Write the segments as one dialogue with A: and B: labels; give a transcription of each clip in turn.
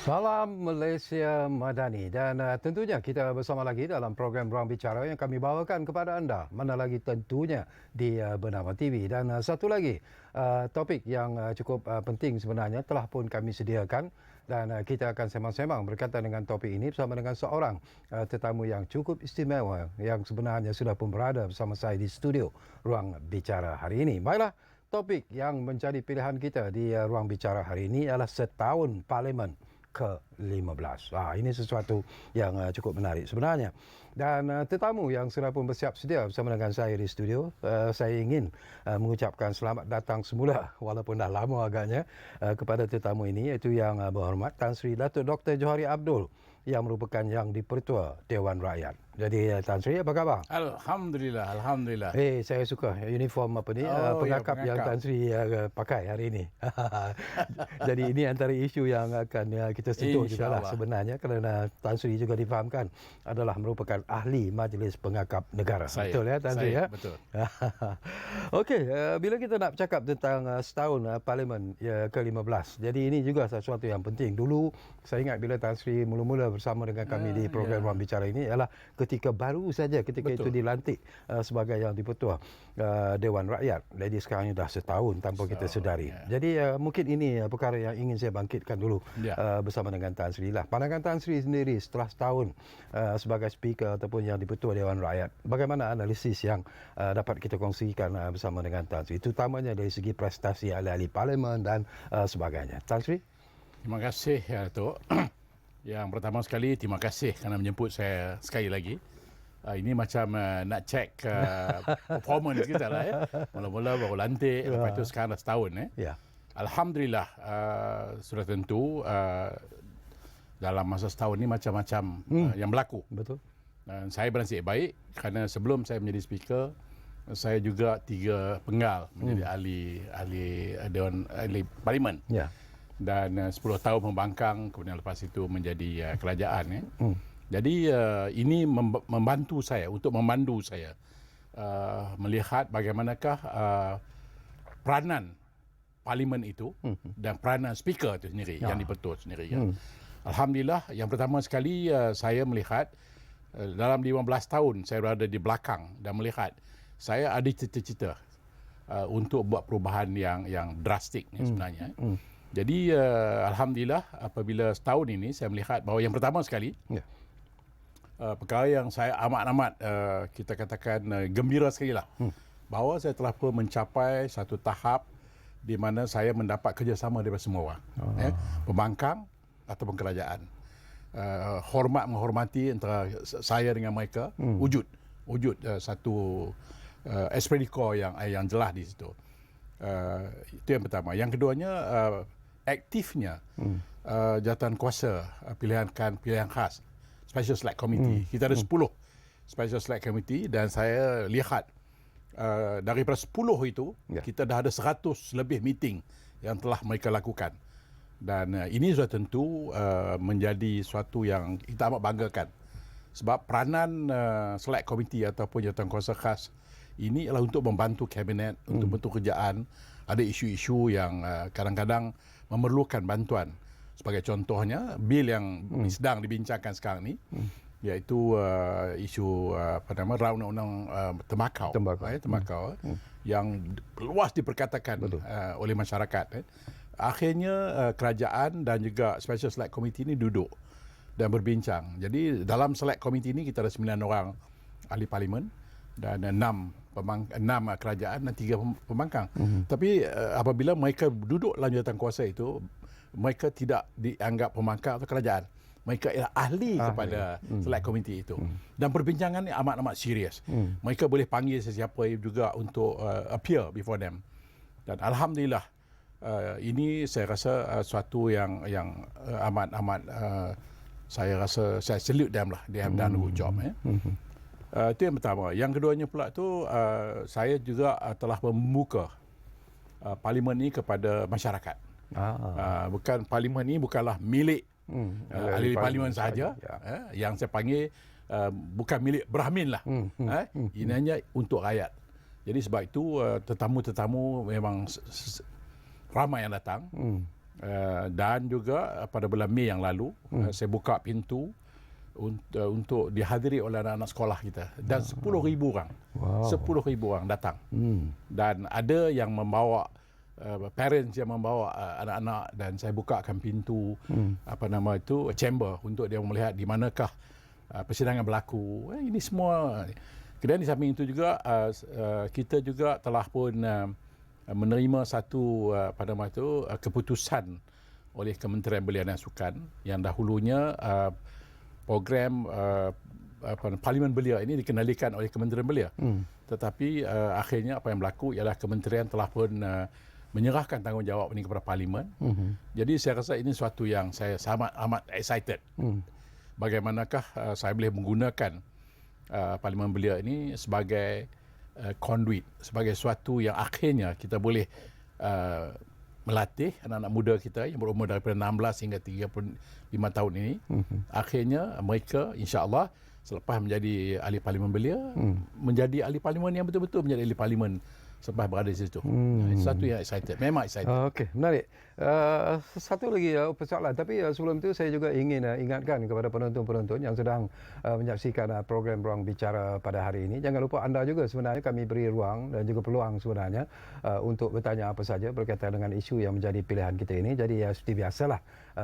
A: Salam Malaysia Madani dan tentunya kita bersama lagi dalam program Ruang Bicara yang kami bawakan kepada anda. Mana lagi tentunya di Bernama TV dan satu lagi topik yang cukup penting sebenarnya telah pun kami sediakan dan kita akan semang-semang berkaitan dengan topik ini bersama dengan seorang tetamu yang cukup istimewa yang sebenarnya sudah pun berada bersama saya di studio Ruang Bicara hari ini. Baiklah, topik yang menjadi pilihan kita di Ruang Bicara hari ini adalah setahun Parlimen ke-15. Ini sesuatu yang cukup menarik sebenarnya. Dan tetamu yang sudah pun bersiap sedia bersama dengan saya di studio, saya ingin mengucapkan selamat datang semula walaupun dah lama agaknya kepada tetamu ini, iaitu yang berhormat Tan Sri Datuk Dr. Johari Abdul yang merupakan Yang di-Pertua Dewan Rakyat. Jadi Tan Sri, apa khabar?
B: Alhamdulillah, alhamdulillah.
A: Saya suka uniform apa ni, pengakap yang Tan Sri pakai hari ini. Jadi ini antara isu yang akan kita sentuh juga lah sebenarnya, kerana Tan Sri juga difahamkan adalah merupakan ahli Majlis Pengakap Negara. Betul ya Tan Sri ya?
B: Betul.
A: Okey, bila kita nak bercakap tentang setahun Parlimen ke-15, jadi ini juga sesuatu yang penting. Dulu saya ingat bila Tan Sri mula-mula bersama dengan kami di program Ruang Bicara ini ialah ketika baru saja ketika itu dilantik sebagai Yang di-Pertua Dewan Rakyat. Jadi sekarang ini dah setahun tanpa kita sedari. Jadi mungkin ini perkara yang ingin saya bangkitkan dulu bersama dengan Tan Sri lah. Pandangan Tan Sri sendiri setelah setahun sebagai speaker ataupun Yang di-Pertua Dewan Rakyat, bagaimana analisis yang dapat kita kongsikan bersama dengan Tan Sri, terutamanya dari segi prestasi ahli-ahli parlimen dan sebagainya. Tan Sri?
B: Terima kasih Datuk. Yang pertama sekali, terima kasih kerana menjemput saya sekali lagi. Ini macam nak cek performance kita lah ya. Mula-mula baru lantik, lepas itu sekarang dah setahun. Alhamdulillah, sudah tentu dalam masa setahun ini macam-macam yang berlaku.
A: Betul.
B: Dan saya bernasib baik kerana sebelum saya menjadi speaker, saya juga 3 penggal menjadi ahli parlimen. Dan 10 tahun membangkang, kemudian lepas itu menjadi kerajaan. Jadi ini membantu saya untuk memandu saya melihat bagaimanakah peranan parlimen itu dan peranan speaker itu sendiri yang di-Pertua sendiri. Alhamdulillah, yang pertama sekali saya melihat dalam 15 tahun saya berada di belakang dan melihat saya ada cita-cita untuk buat perubahan yang drastik ni sebenarnya. Jadi alhamdulillah apabila setahun ini saya melihat bahawa yang pertama sekali perkara yang saya amat-amat kita katakan gembira sekali lah, bahawa saya telah pun mencapai satu tahap di mana saya mendapat kerjasama daripada semua orang, pembangkang ataupun kerajaan. Hormat menghormati antara saya dengan mereka, wujud satu esprit de corps yang jelas di situ. Itu yang pertama. Yang keduanya, aktifnya jawatan kuasa pilihan khas Special Select Committee. Kita ada 10 Special Select Committee dan saya lihat daripada 10 itu kita dah ada 100 lebih meeting yang telah mereka lakukan. Dan ini sudah tentu menjadi suatu yang kita amat banggakan. Sebab peranan Select Committee ataupun jawatan kuasa khas ini adalah untuk membantu kabinet, untuk bentuk kerjaan. Ada isu-isu yang kadang-kadang memerlukan bantuan. Sebagai contohnya, bil yang sedang dibincangkan sekarang ini, iaitu isu raun undang-undang tembakau yang luas diperkatakan oleh masyarakat. Akhirnya kerajaan dan juga Special Select Committee ini duduk dan berbincang. Jadi dalam Select Committee ini kita ada 9 orang ahli parlimen dan 6 kerajaan dan 3 pembangkang. Tapi apabila mereka duduk dalam jawatan kuasa itu, mereka tidak dianggap pembangkang atau kerajaan. Mereka ialah ahli kepada Select Committee itu. Dan perbincangan ini amat-amat serius. Mereka boleh panggil sesiapa juga untuk appear before them. Dan alhamdulillah, ini saya rasa suatu yang amat-amat saya rasa saya salute them lah. They have done a good job. Itu yang pertama. Yang keduanya pula tu saya juga telah membuka parlimen ini kepada masyarakat. Bukan parlimen ini bukanlah milik ahli parlimen sahaja. Yang saya panggil bukan milik Brahmin lah. Ini hanya untuk rakyat. Jadi sebab itu tetamu-tetamu memang ramai yang datang. Dan juga pada bulan Mei yang lalu saya buka pintu untuk dihadiri oleh anak-anak sekolah kita dan 10,000 orang. 10,000 orang datang. Dan ada yang membawa parents yang membawa anak-anak, dan saya bukakan pintu chamber untuk dia melihat di manakah persidangan berlaku. Ini semua. Kemudian di samping itu juga kita juga telah pun menerima satu keputusan oleh Kementerian Belia dan Sukan yang dahulunya program Parlimen Belia ini dikendalikan oleh Kementerian Belia. Tetapi akhirnya apa yang berlaku ialah kementerian telah pun menyerahkan tanggungjawab ini kepada Parlimen. Jadi saya rasa ini suatu yang saya amat excited. Bagaimanakah saya boleh menggunakan Parlimen Belia ini sebagai conduit, sebagai suatu yang akhirnya kita boleh melatih anak-anak muda kita yang berumur daripada 16 hingga 35 tahun ini. Akhirnya mereka insya-Allah selepas menjadi ahli Parlimen Belia, menjadi ahli Parlimen yang betul-betul menjadi ahli Parlimen selepas berada di situ. Satu yang excited, memang excited.
A: Okey, menarik. Satu lagi persoalan, tapi sebelum itu saya juga ingin ingatkan kepada penonton-penonton yang sedang menyaksikan program Ruang Bicara pada hari ini. Jangan lupa anda juga sebenarnya kami beri ruang dan juga peluang sebenarnya untuk bertanya apa saja berkaitan dengan isu yang menjadi pilihan kita ini. Jadi seperti biasalah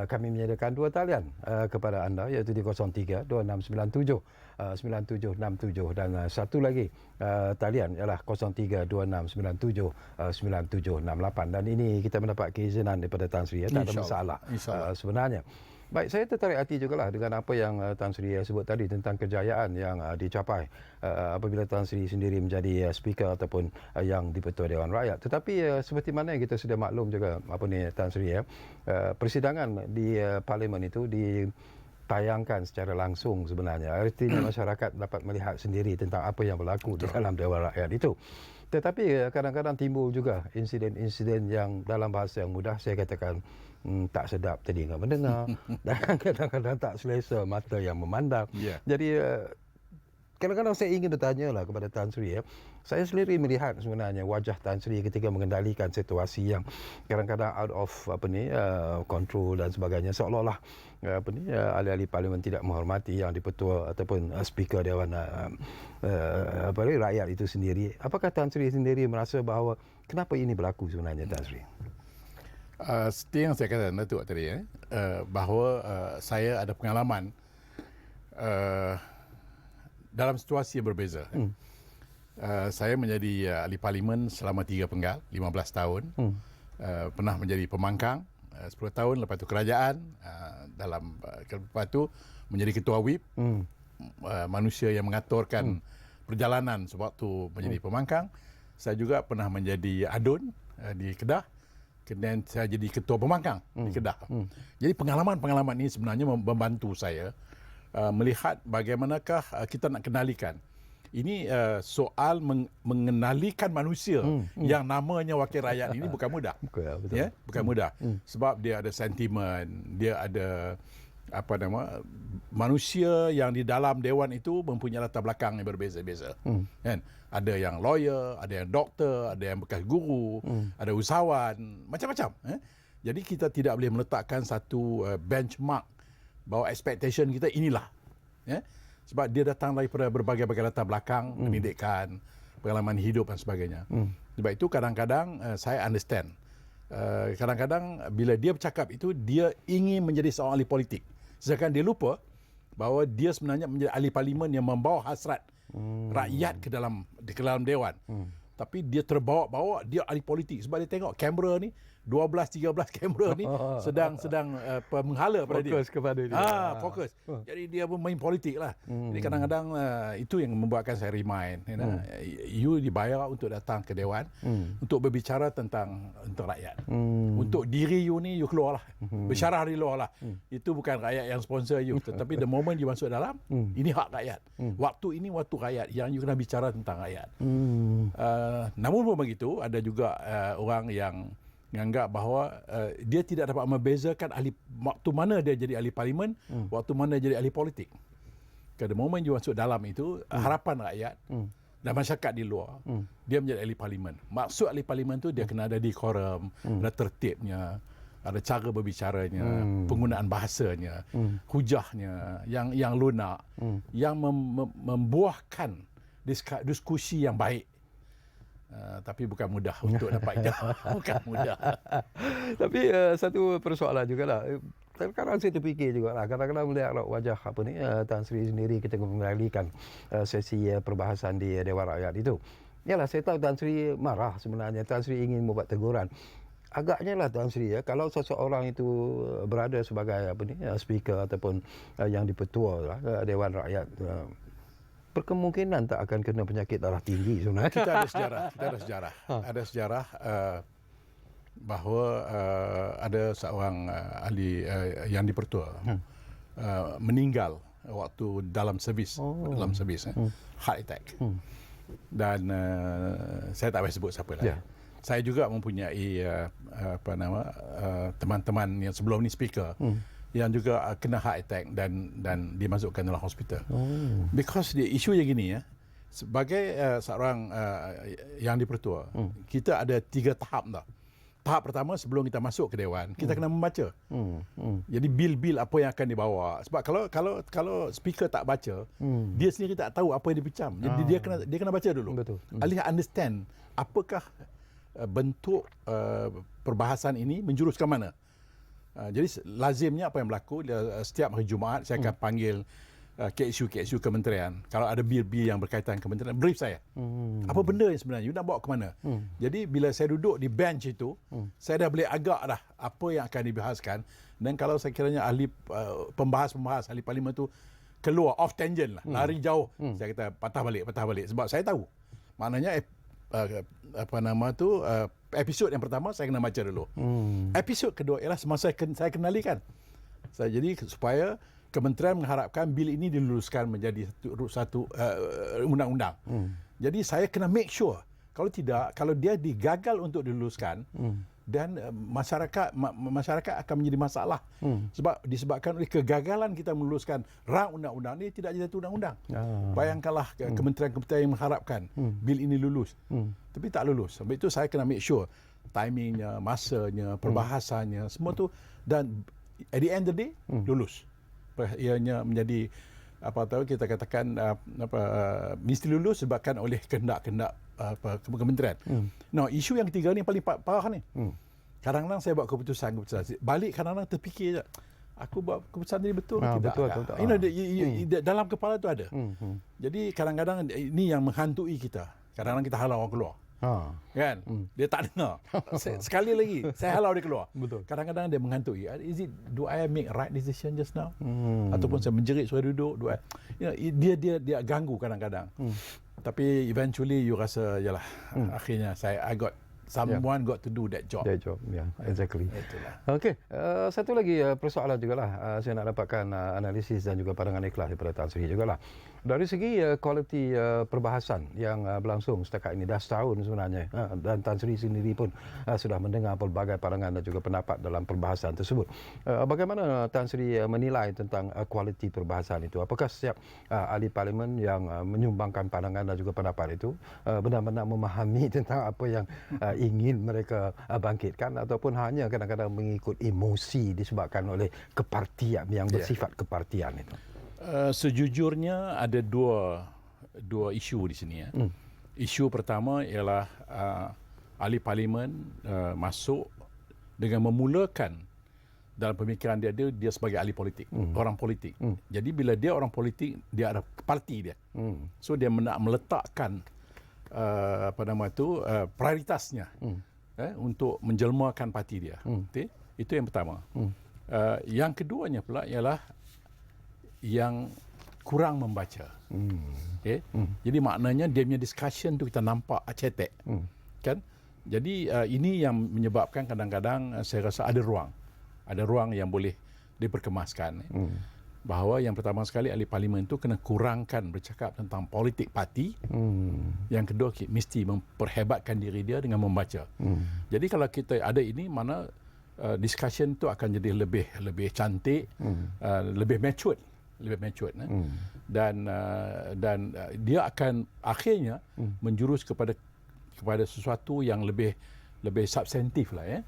A: kami menyediakan dua talian kepada anda, iaitu di 03 2697 9767 dan satu lagi talian ialah 03 2697 9768, dan ini kita mendapat keizinan daripada Tan Sri, tak ada masalah sebenarnya. Baik, saya tertarik hati jugalah dengan apa yang Tan Sri sebut tadi tentang kejayaan yang dicapai apabila Tan Sri sendiri menjadi speaker ataupun yang di-Pertua Dewan Rakyat. Tetapi seperti mana yang kita sudah maklum juga Tan Sri, persidangan di Parlimen itu ditayangkan secara langsung sebenarnya. Artinya masyarakat dapat melihat sendiri tentang apa yang berlaku di dalam Dewan Rakyat itu. Tetapi kadang-kadang timbul juga insiden-insiden yang dalam bahasa yang mudah saya katakan tak sedap telinga mendengar dan kadang-kadang tak selesa mata yang memandang. Jadi kadang-kadang saya ingin bertanya lah kepada Tan Sri. Saya sendiri melihat sebenarnya wajah Tan Sri ketika mengendalikan situasi yang kadang-kadang out of control dan sebagainya, seolah-olah ahli-ahli Parlimen tidak menghormati yang di-Pertua ataupun speaker Dewan Rakyat itu sendiri. Apakah Tan Sri sendiri merasa bahawa kenapa ini berlaku sebenarnya, Tan Sri?
B: Seperti yang saya katakan Datuk tadi, bahawa saya ada pengalaman dalam situasi yang berbeza. Saya menjadi ahli Parlimen selama 3 penggal, 15 tahun. Pernah menjadi pemangkang 10 tahun, lepas itu kerajaan, lepas itu menjadi ketua WIP, manusia yang mengaturkan perjalanan sewaktu menjadi pemangkang. Saya juga pernah menjadi adun di Kedah. Kemudian saya jadi ketua pemangkang di Kedah. Jadi pengalaman-pengalaman ini sebenarnya membantu saya melihat bagaimanakah kita nak kendalikan. Ini soal mengenalikan manusia yang namanya wakil rakyat ini bukan mudah. Bukan mudah. Sebab dia ada sentimen, dia ada manusia yang di dalam dewan itu mempunyai latar belakang yang berbeza-beza. Kan? Ada yang lawyer, ada yang doktor, ada yang bekas guru, ada usahawan, macam-macam. Jadi kita tidak boleh meletakkan satu benchmark bahawa expectation kita inilah. Sebab dia datang daripada berbagai-bagai latar belakang, pendidikan, pengalaman hidup dan sebagainya. Sebab itu kadang-kadang saya understand. Kadang-kadang bila dia bercakap itu, dia ingin menjadi seorang ahli politik. Sedangkan dia lupa bahawa dia sebenarnya menjadi ahli Parlimen yang membawa hasrat rakyat ke dalam dewan. Tapi dia terbawa-bawa, dia ahli politik. Sebab dia tengok kamera ni, 12-13 kamera ni sedang menghala pada dia.
A: Fokus kepada dia.
B: Fokus. Jadi dia pun main politik lah. Jadi kadang-kadang itu yang membuatkan saya remind. You dibayar untuk datang ke dewan, untuk berbicara tentang rakyat. Untuk diri you ni, you keluar lah. Bersyarah di luar lah. Itu bukan rakyat yang sponsor you. Tetapi the moment you masuk dalam, ini hak rakyat. Waktu ini waktu rakyat yang you kena bicara tentang rakyat. Namun pun begitu, ada juga orang yang menganggap bahawa dia tidak dapat membezakan waktu mana dia jadi ahli Parlimen, waktu mana dia jadi ahli politik. Pada momen dia masuk dalam itu, harapan rakyat dan masyarakat di luar, dia menjadi ahli Parlimen. Maksud ahli Parlimen tu dia kena ada decorum, ada tertibnya, ada cara berbicaranya, penggunaan bahasanya, hujahnya yang lunak, yang membuahkan diskusi yang baik. Tapi bukan mudah untuk dapat itu. Bukan mudah.
A: Tapi satu persoalan jugalah. Kadang-kadang saya terfikir juga lah, kadang-kadang melihat wajah Tan Sri sendiri kita mengendalikan sesi perbahasan di Dewan Rakyat itu. Yalah, saya tahu Tan Sri marah sebenarnya, Tan Sri ingin membuat teguran. Agaknya lah Tan Sri, kalau seseorang itu berada sebagai speaker ataupun yang dipetua Dewan Rakyat, berkemungkinan tak akan kena penyakit darah tinggi sebenarnya.
B: Kita ada sejarah. Ada sejarah bahawa ada seorang ahli yang dipertua meninggal waktu dalam servis, heart attack. Dan saya tak payah sebut siapa lah. Saya juga mempunyai teman-teman yang sebelum ni speaker yang juga kena heart attack dan dimasukkan dalam hospital. Because the issue yang gini sebagai seorang yang dipertua, kita ada 3 tahap dah. Tahap pertama sebelum kita masuk ke dewan, kita kena membaca. Jadi bil-bil apa yang akan dibawa. Sebab kalau speaker tak baca, dia sendiri tak tahu apa yang dibincang. Jadi dia kena baca dulu.
A: Betul.
B: Alih understand apakah bentuk perbahasan ini menjurus ke mana. Jadi lazimnya apa yang berlaku, setiap hari Jumaat saya akan panggil KSU kementerian. Kalau ada bil-bil yang berkaitan kementerian, brief saya. Apa benda yang sebenarnya you nak bawa ke mana? Jadi bila saya duduk di bench itu, saya dah boleh agak dah apa yang akan dibahaskan. Dan kalau saya kiranya ahli pembahas ahli parlimen tu keluar off tangent lah, lari jauh, saya kata patah balik sebab saya tahu. Maknanya episod yang pertama saya kena baca dulu. Episod kedua ialah semasa saya kenalikan. Jadi supaya kementerian mengharapkan bil ini diluluskan menjadi satu undang-undang. Jadi saya kena make sure. Kalau tidak, kalau dia digagal untuk diluluskan, dan masyarakat akan menjadi masalah. Sebab disebabkan oleh kegagalan kita meluluskan rang undang-undang ini tidak jadi satu undang-undang. Bayangkanlah kementerian-kementerian yang mengharapkan bil ini lulus. Tapi tak lulus. Sebab itu saya kena make sure timingnya, masanya, perbahasannya, semua tu, dan at the end of the day lulus. Ianya menjadi kita katakan mesti lulus sebabkan oleh kehendak kementerian. Isu yang ketiga ni paling parah ni. Kadang-kadang saya buat keputusan balik, kadang-kadang terfikir je, aku buat keputusan ni betul ke tidak? Betul. Dalam kepala tu ada. Jadi kadang-kadang ini yang menghantui kita. Kadang-kadang kita halau orang keluar. Kan? Dia tak dengar. Sekali lagi saya halau dia keluar.
A: Betul.
B: Kadang-kadang dia menghantui. Do I make right decision just now? Ataupun saya menjerit suara duduk, dia ganggu kadang-kadang. Tapi eventually you rasa yalah, akhirnya I got someone got to do that job.
A: That job, exactly.
B: Itulah.
A: Okey, satu lagi persoalan jugalah, saya nak dapatkan analisis dan juga pandangan ikhlas daripada Tan Sri jugalah. Dari segi kualiti perbahasan yang berlangsung setakat ini dah setahun sebenarnya, dan Tan Sri sendiri pun sudah mendengar pelbagai pandangan dan juga pendapat dalam perbahasan tersebut. Bagaimana Tan Sri menilai tentang kualiti perbahasan itu? Apakah setiap ahli parlimen yang menyumbangkan pandangan dan juga pendapat itu benar-benar memahami tentang apa yang ingin mereka bangkitkan, ataupun hanya kadang-kadang mengikut emosi disebabkan oleh kepartian yang bersifat kepartian itu?
B: Sejujurnya ada dua isu di sini. Isu pertama ialah ahli parlimen masuk dengan memulakan dalam pemikiran dia sebagai ahli politik, orang politik. Jadi bila dia orang politik, dia ada parti dia. So dia nak meletakkan prioritasnya untuk menjelmakan parti dia. Itu yang pertama. Yang keduanya pula ialah yang kurang membaca. Jadi maknanya dia punya discussion tu kita nampak cetek. Kan? Jadi ini yang menyebabkan kadang-kadang saya rasa ada ruang yang boleh diperkemaskan. Bahawa yang pertama sekali ahli parlimen itu kena kurangkan bercakap tentang politik parti. Yang kedua mesti memperhebatkan diri dia dengan membaca. Jadi kalau kita ada ini, mana discussion itu akan jadi lebih cantik, lebih matured. Dan dia akan akhirnya menjurus kepada sesuatu yang lebih lebih substantif lah ya.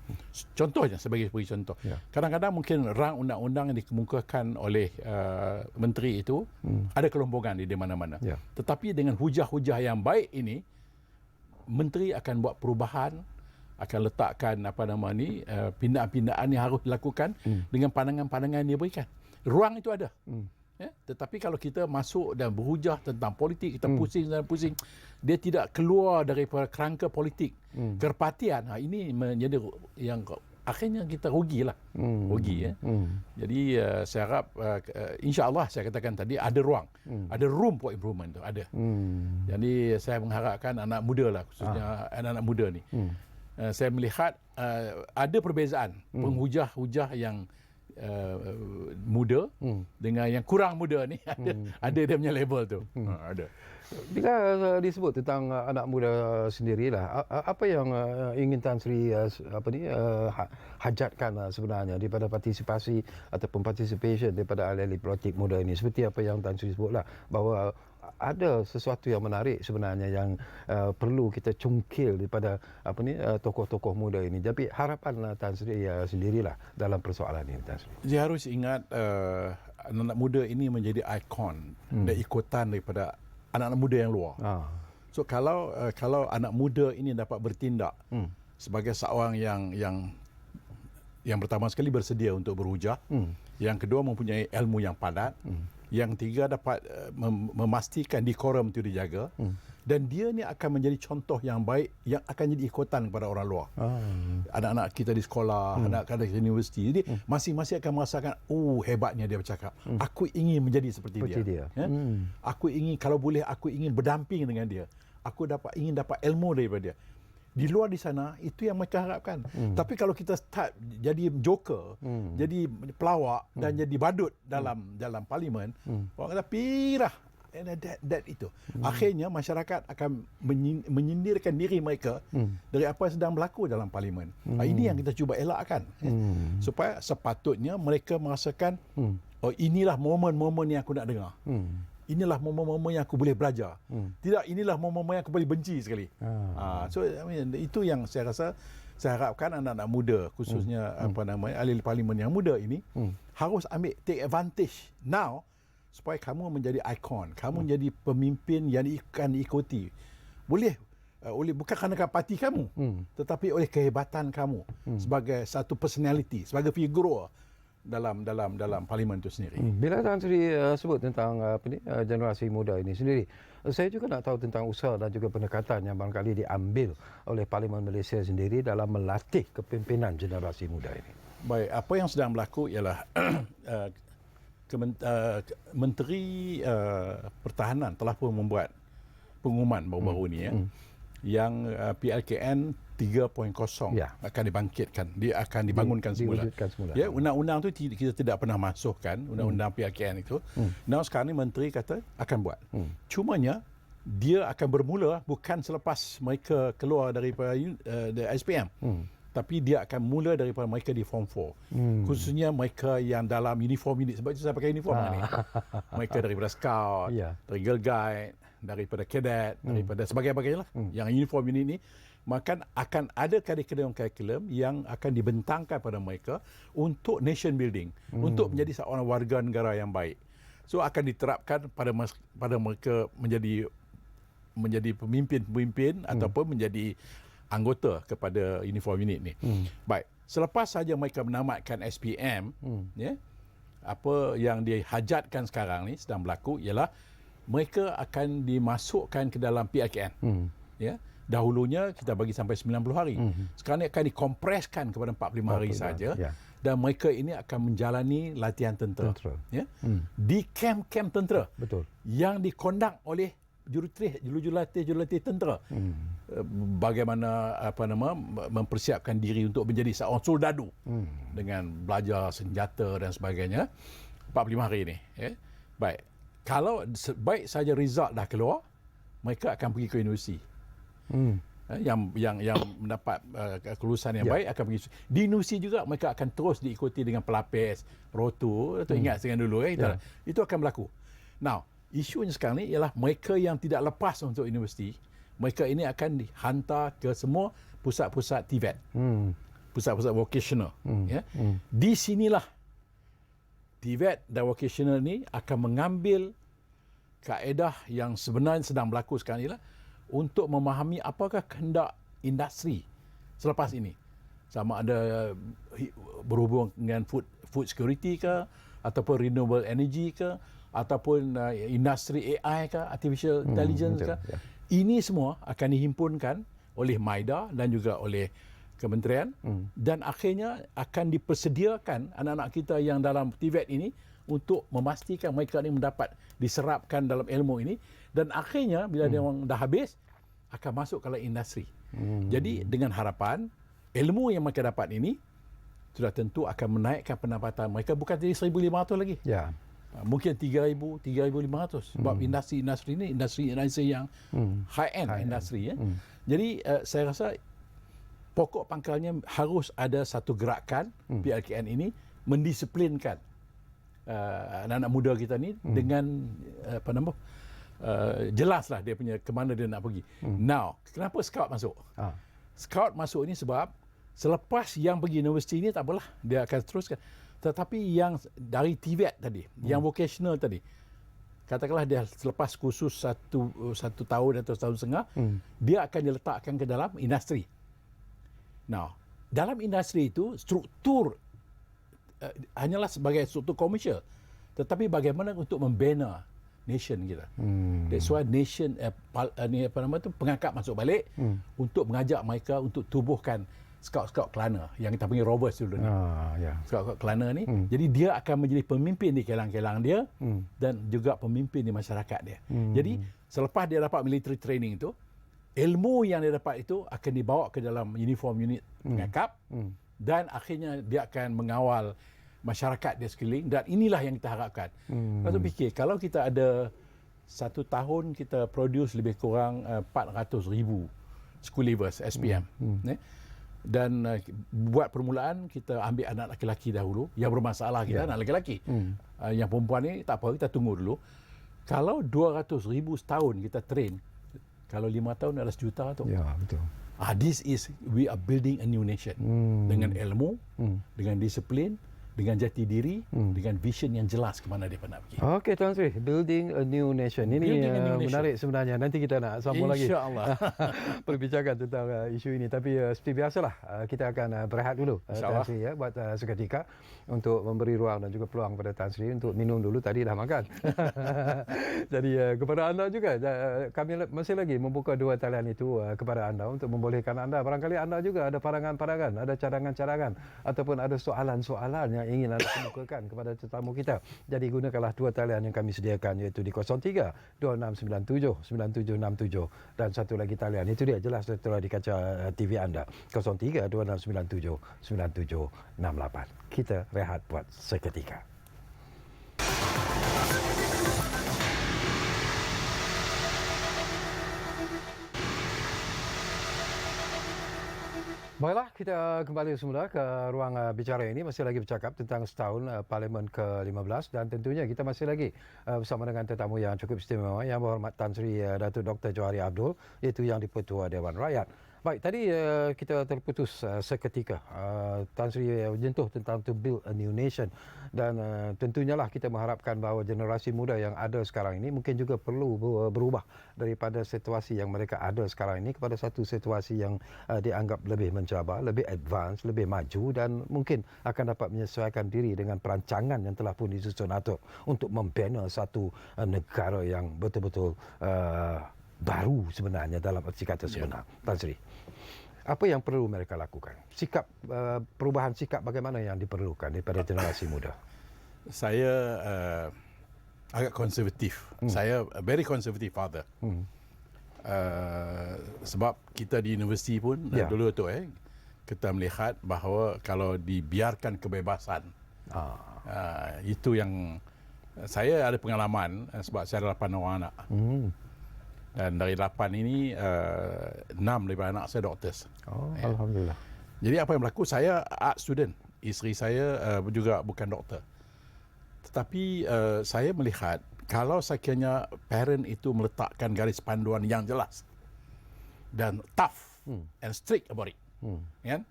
B: Contohnya sebagai contoh.
A: Ya.
B: Kadang-kadang mungkin rang undang-undang yang dikemukakan oleh menteri itu ada kelompokan di mana-mana.
A: Ya.
B: Tetapi dengan hujah-hujah yang baik ini, menteri akan buat perubahan, akan letakkan pindaan-pindaan yang harus dilakukan dengan pandangan-pandangan yang dia berikan. Ruang itu ada. Ya, tetapi kalau kita masuk dan berhujah tentang politik, kita pusing dan pusing, dia tidak keluar daripada kerangka politik, kerpatian. Ini menjadi yang akhirnya kita rugilah. Rugi ya. Jadi saya harap insya-Allah saya katakan tadi ada ruang, ada room for improvement tu ada. Jadi saya mengharapkan anak muda lah, khususnya anak-anak muda ni. Saya melihat ada perbezaan penghujah-hujah yang muda dengan yang kurang muda ni ada dia punya level tu. Ada.
A: Bila disebut tentang anak muda sendirilah, apa yang ingin Tan Sri hajatkan sebenarnya daripada partisipasi ataupun participation daripada ahli-ahli politik muda ini, seperti apa yang Tan Sri sebutlah, bahawa ada sesuatu yang menarik sebenarnya yang perlu kita cungkil daripada tokoh-tokoh muda ini. Tapi harapan Tan Sri sendirilah dalam persoalan ini, Tan Sri.
B: Dia harus ingat anak-anak muda ini menjadi ikon dan ikutan daripada anak-anak muda yang luar. So kalau anak muda ini dapat bertindak sebagai seorang yang pertama sekali bersedia untuk berhujah, yang kedua mempunyai ilmu yang padat, yang tiga dapat memastikan dekorum itu dijaga, dan dia ni akan menjadi contoh yang baik yang akan jadi ikutan kepada orang luar. Anak-anak kita di sekolah, anak-anak di universiti, jadi masing-masing akan merasakan hebatnya dia bercakap. Aku ingin menjadi seperti dia. Ya? Aku ingin, kalau boleh aku ingin berdamping dengan dia. Aku ingin dapat ilmu daripada dia. Di luar di sana itu yang mereka harapkan. Tapi kalau kita start jadi joker, jadi pelawak dan jadi badut dalam parlimen, orang kata pirah. That itu. Akhirnya masyarakat akan menyindirkan diri mereka dari apa yang sedang berlaku dalam parlimen. Ini yang kita cuba elakkan. Supaya sepatutnya mereka merasakan inilah momen-momen yang aku nak dengar. Inilah momen-momen yang aku boleh belajar. Tidak, inilah momen-momen yang aku boleh benci sekali. So itu yang saya rasa saya harapkan anak-anak muda, khususnya ahli parlimen yang muda ini harus ambil take advantage now supaya kamu menjadi ikon, kamu menjadi pemimpin yang akan diikuti. Boleh bukan kerana parti kamu, tetapi oleh kehebatan kamu sebagai satu personality, sebagai figur dalam parlimen itu sendiri.
A: Bila Tan Sri sebut tentang generasi muda ini sendiri, saya juga nak tahu tentang usaha dan juga pendekatan yang barangkali diambil oleh Parlimen Malaysia sendiri dalam melatih kepimpinan generasi muda ini.
B: Baik, apa yang sedang berlaku ialah Menteri Pertahanan telah pun membuat pengumuman baru-baru ini yang PLKN 3.0 akan dibangkitkan, dia akan dibangunkan semula. Ya, undang-undang tu kita tidak pernah masukkan, undang-undang PLKN itu. Now sekarang ni menteri kata akan buat. Cumanya dia akan bermula bukan selepas mereka keluar daripada SPM. Tapi dia akan mula daripada mereka di Form 4. Khususnya mereka yang dalam uniform unit. Sebab itu saya pakai uniform ni. Mereka daripada Scout, dari Girl Guide, daripada Cadet, daripada sebagainya lah. Yang uniform unit ni, maka akan ada kurikulum yang akan dibentangkan pada mereka untuk nation building, untuk menjadi seorang warga negara yang baik. So akan diterapkan pada mereka menjadi pemimpin ataupun menjadi anggota kepada uniform unit ni. Baik, selepas saja mereka menamatkan SPM, apa yang dihajatkan sekarang ni sedang berlaku ialah mereka akan dimasukkan ke dalam PLKN. Ya. Dahulunya kita bagi sampai 90 hari. Sekarang ni akan dikompreskan kepada 45 hari saja. Dan mereka ini akan menjalani latihan tentera. Ya. Di kem-kem tentera.
A: Betul.
B: Yang dikondak oleh jurulatih tentera. Bagaimana mempersiapkan diri untuk menjadi seorang soldadu dengan belajar senjata dan sebagainya 45 hari ini. Ya. Baik, kalau baik saja result dah keluar, mereka akan pergi ke universiti. Yang mendapat kelulusan yang baik akan pergi di universiti juga. Mereka akan terus diikuti dengan pelapis, rotu. Ingat dengan dulu itu akan berlaku. Now, isunya sekarang ni ialah mereka yang tidak lepas untuk universiti, mereka ini akan dihantar ke semua pusat-pusat TVET, pusat-pusat vocational. Ya. Di sinilah TVET dan vocational ni akan mengambil kaedah yang sebenarnya sedang berlaku sekarang ialah untuk memahami apakah kehendak industri selepas ini. Sama ada berhubung dengan food security ke, ataupun renewable energy ke, ataupun industri AI ke, artificial intelligence ke.
A: Ya.
B: Ini semua akan dihimpunkan oleh MIDA dan juga oleh kementerian dan akhirnya akan dipersediakan anak-anak kita yang dalam TVET ini untuk memastikan mereka ini mendapat diserapkan dalam ilmu ini dan akhirnya bila dia orang dah habis akan masuk ke dalam industri. Jadi dengan harapan ilmu yang mereka dapat ini sudah tentu akan menaikkan pendapatan mereka bukan jadi 1,500 lagi.
A: Ya.
B: Mungkin 3,000, 3,500 sebab industri ini industri yang high end industri ya. Jadi saya rasa pokok pangkalnya harus ada satu gerakan PLKN ini mendisiplinkan anak-anak muda kita ni dengan jelaslah dia punya ke mana dia nak pergi. Now, kenapa Scout masuk? Scout masuk ini sebab selepas yang pergi universiti ni tak apalah, dia akan teruskan. Tetapi yang dari TVET tadi, yang vocational tadi, katakanlah dia selepas kursus satu tahun atau setahun setengah, dia akan diletakkan ke dalam industri. Now, dalam industri itu struktur hanyalah sebagai struktur komersial, tetapi bagaimana untuk membina nation kita. That's why nation pengangkat masuk balik untuk mengajak mereka untuk tubuhkan Scout Kelana yang kita panggil Rovers dulu ni. Scout Kelana ni. Jadi dia akan menjadi pemimpin di kelang-kelang dia dan juga pemimpin di masyarakat dia. Jadi selepas dia dapat military training itu, ilmu yang dia dapat itu akan dibawa ke dalam uniform unit pengangkap dan akhirnya dia akan mengawal masyarakat dia sekeliling dan inilah yang kita harapkan. Kita fikir kalau kita ada satu tahun kita produce lebih kurang 400,000 school leavers SPM. Dan buat permulaan kita ambil anak lelaki dahulu yang bermasalah kita anak lelaki. Yang perempuan ni tak apa kita tunggu dulu. Kalau 200,000 setahun kita train, kalau 5 tahun adalah 1 juta tu.
A: Ya, betul.
B: This is we are building a new nation dengan ilmu, dengan disiplin, dengan jati diri, dengan vision yang jelas ke mana dia nak pergi.
A: Okey Tuan Sri, building a new nation. Ini menarik sebenarnya. Nanti kita nak sambung lagi.
B: InsyaAllah.
A: Perbincangan tentang isu ini. Tapi seperti biasalah, kita akan berehat dulu Tuan Sri buat seketika untuk memberi ruang dan juga peluang kepada Tan Sri untuk minum dulu. Tadi dah makan. Jadi kepada anda juga, kami masih lagi membuka dua talian itu kepada anda untuk membolehkan anda. Barangkali anda juga ada parangan-parangan, ada cadangan-cadangan ataupun ada soalan-soalan yang ingin anda kemukakan kepada tetamu kita. Jadi gunakanlah dua talian yang kami sediakan iaitu di 03 2697 9767 dan satu lagi talian itu dia jelas telah di kaca TV anda 03 2697 9768. Kita rehat buat seketika. Baiklah, kita kembali semula ke ruang bicara ini. Masih lagi bercakap tentang setahun Parlimen ke-15 dan tentunya kita masih lagi bersama dengan tetamu yang cukup istimewa Yang Berhormat Tan Sri Datuk Dr. Johari Abdul, iaitu Yang di-Pertua Dewan Rakyat. Baik, tadi kita terputus seketika. Tan Sri menyentuh tentang to build a new nation dan tentunya lah kita mengharapkan bahawa generasi muda yang ada sekarang ini mungkin juga perlu berubah daripada situasi yang mereka ada sekarang ini kepada satu situasi yang dianggap lebih mencabar, lebih advance, lebih maju dan mungkin akan dapat menyesuaikan diri dengan perancangan yang telah pun disusun atur untuk membina satu negara yang betul-betul baru sebenarnya dalam erti kata sebenar. Tan Sri, apa yang perlu mereka lakukan? Sikap perubahan sikap bagaimana yang diperlukan daripada generasi muda?
B: Saya agak konservatif. Saya very conservative father. Sebab kita di universiti pun dulu tu kita melihat bahawa kalau dibiarkan kebebasan, itu yang saya ada pengalaman sebab saya ada 8 orang anak. Dan dari 8 ini 6 daripada anak saya doctors.
A: Alhamdulillah.
B: Jadi apa yang berlaku, saya art student. Isteri saya juga bukan doktor. Tetapi saya melihat kalau sekiranya parent itu meletakkan garis panduan yang jelas dan tough and strict about it. Kan?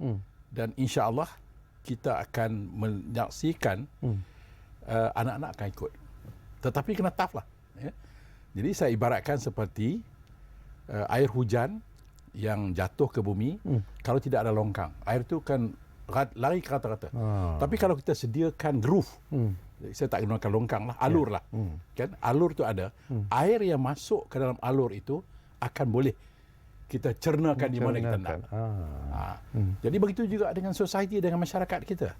B: Dan insya-Allah kita akan menyaksikan anak-anak akan ikut. Tetapi kena tough lah. Ya. Jadi saya ibaratkan seperti air hujan yang jatuh ke bumi kalau tidak ada longkang. Air itu kan lari ke rata-rata. Tapi kalau kita sediakan groove, saya tak gunakan longkang lah, alur lah. Kan? Alur tu ada. Air yang masuk ke dalam alur itu akan boleh kita cernakan di mana kita nak. Jadi begitu juga dengan society, dengan masyarakat kita.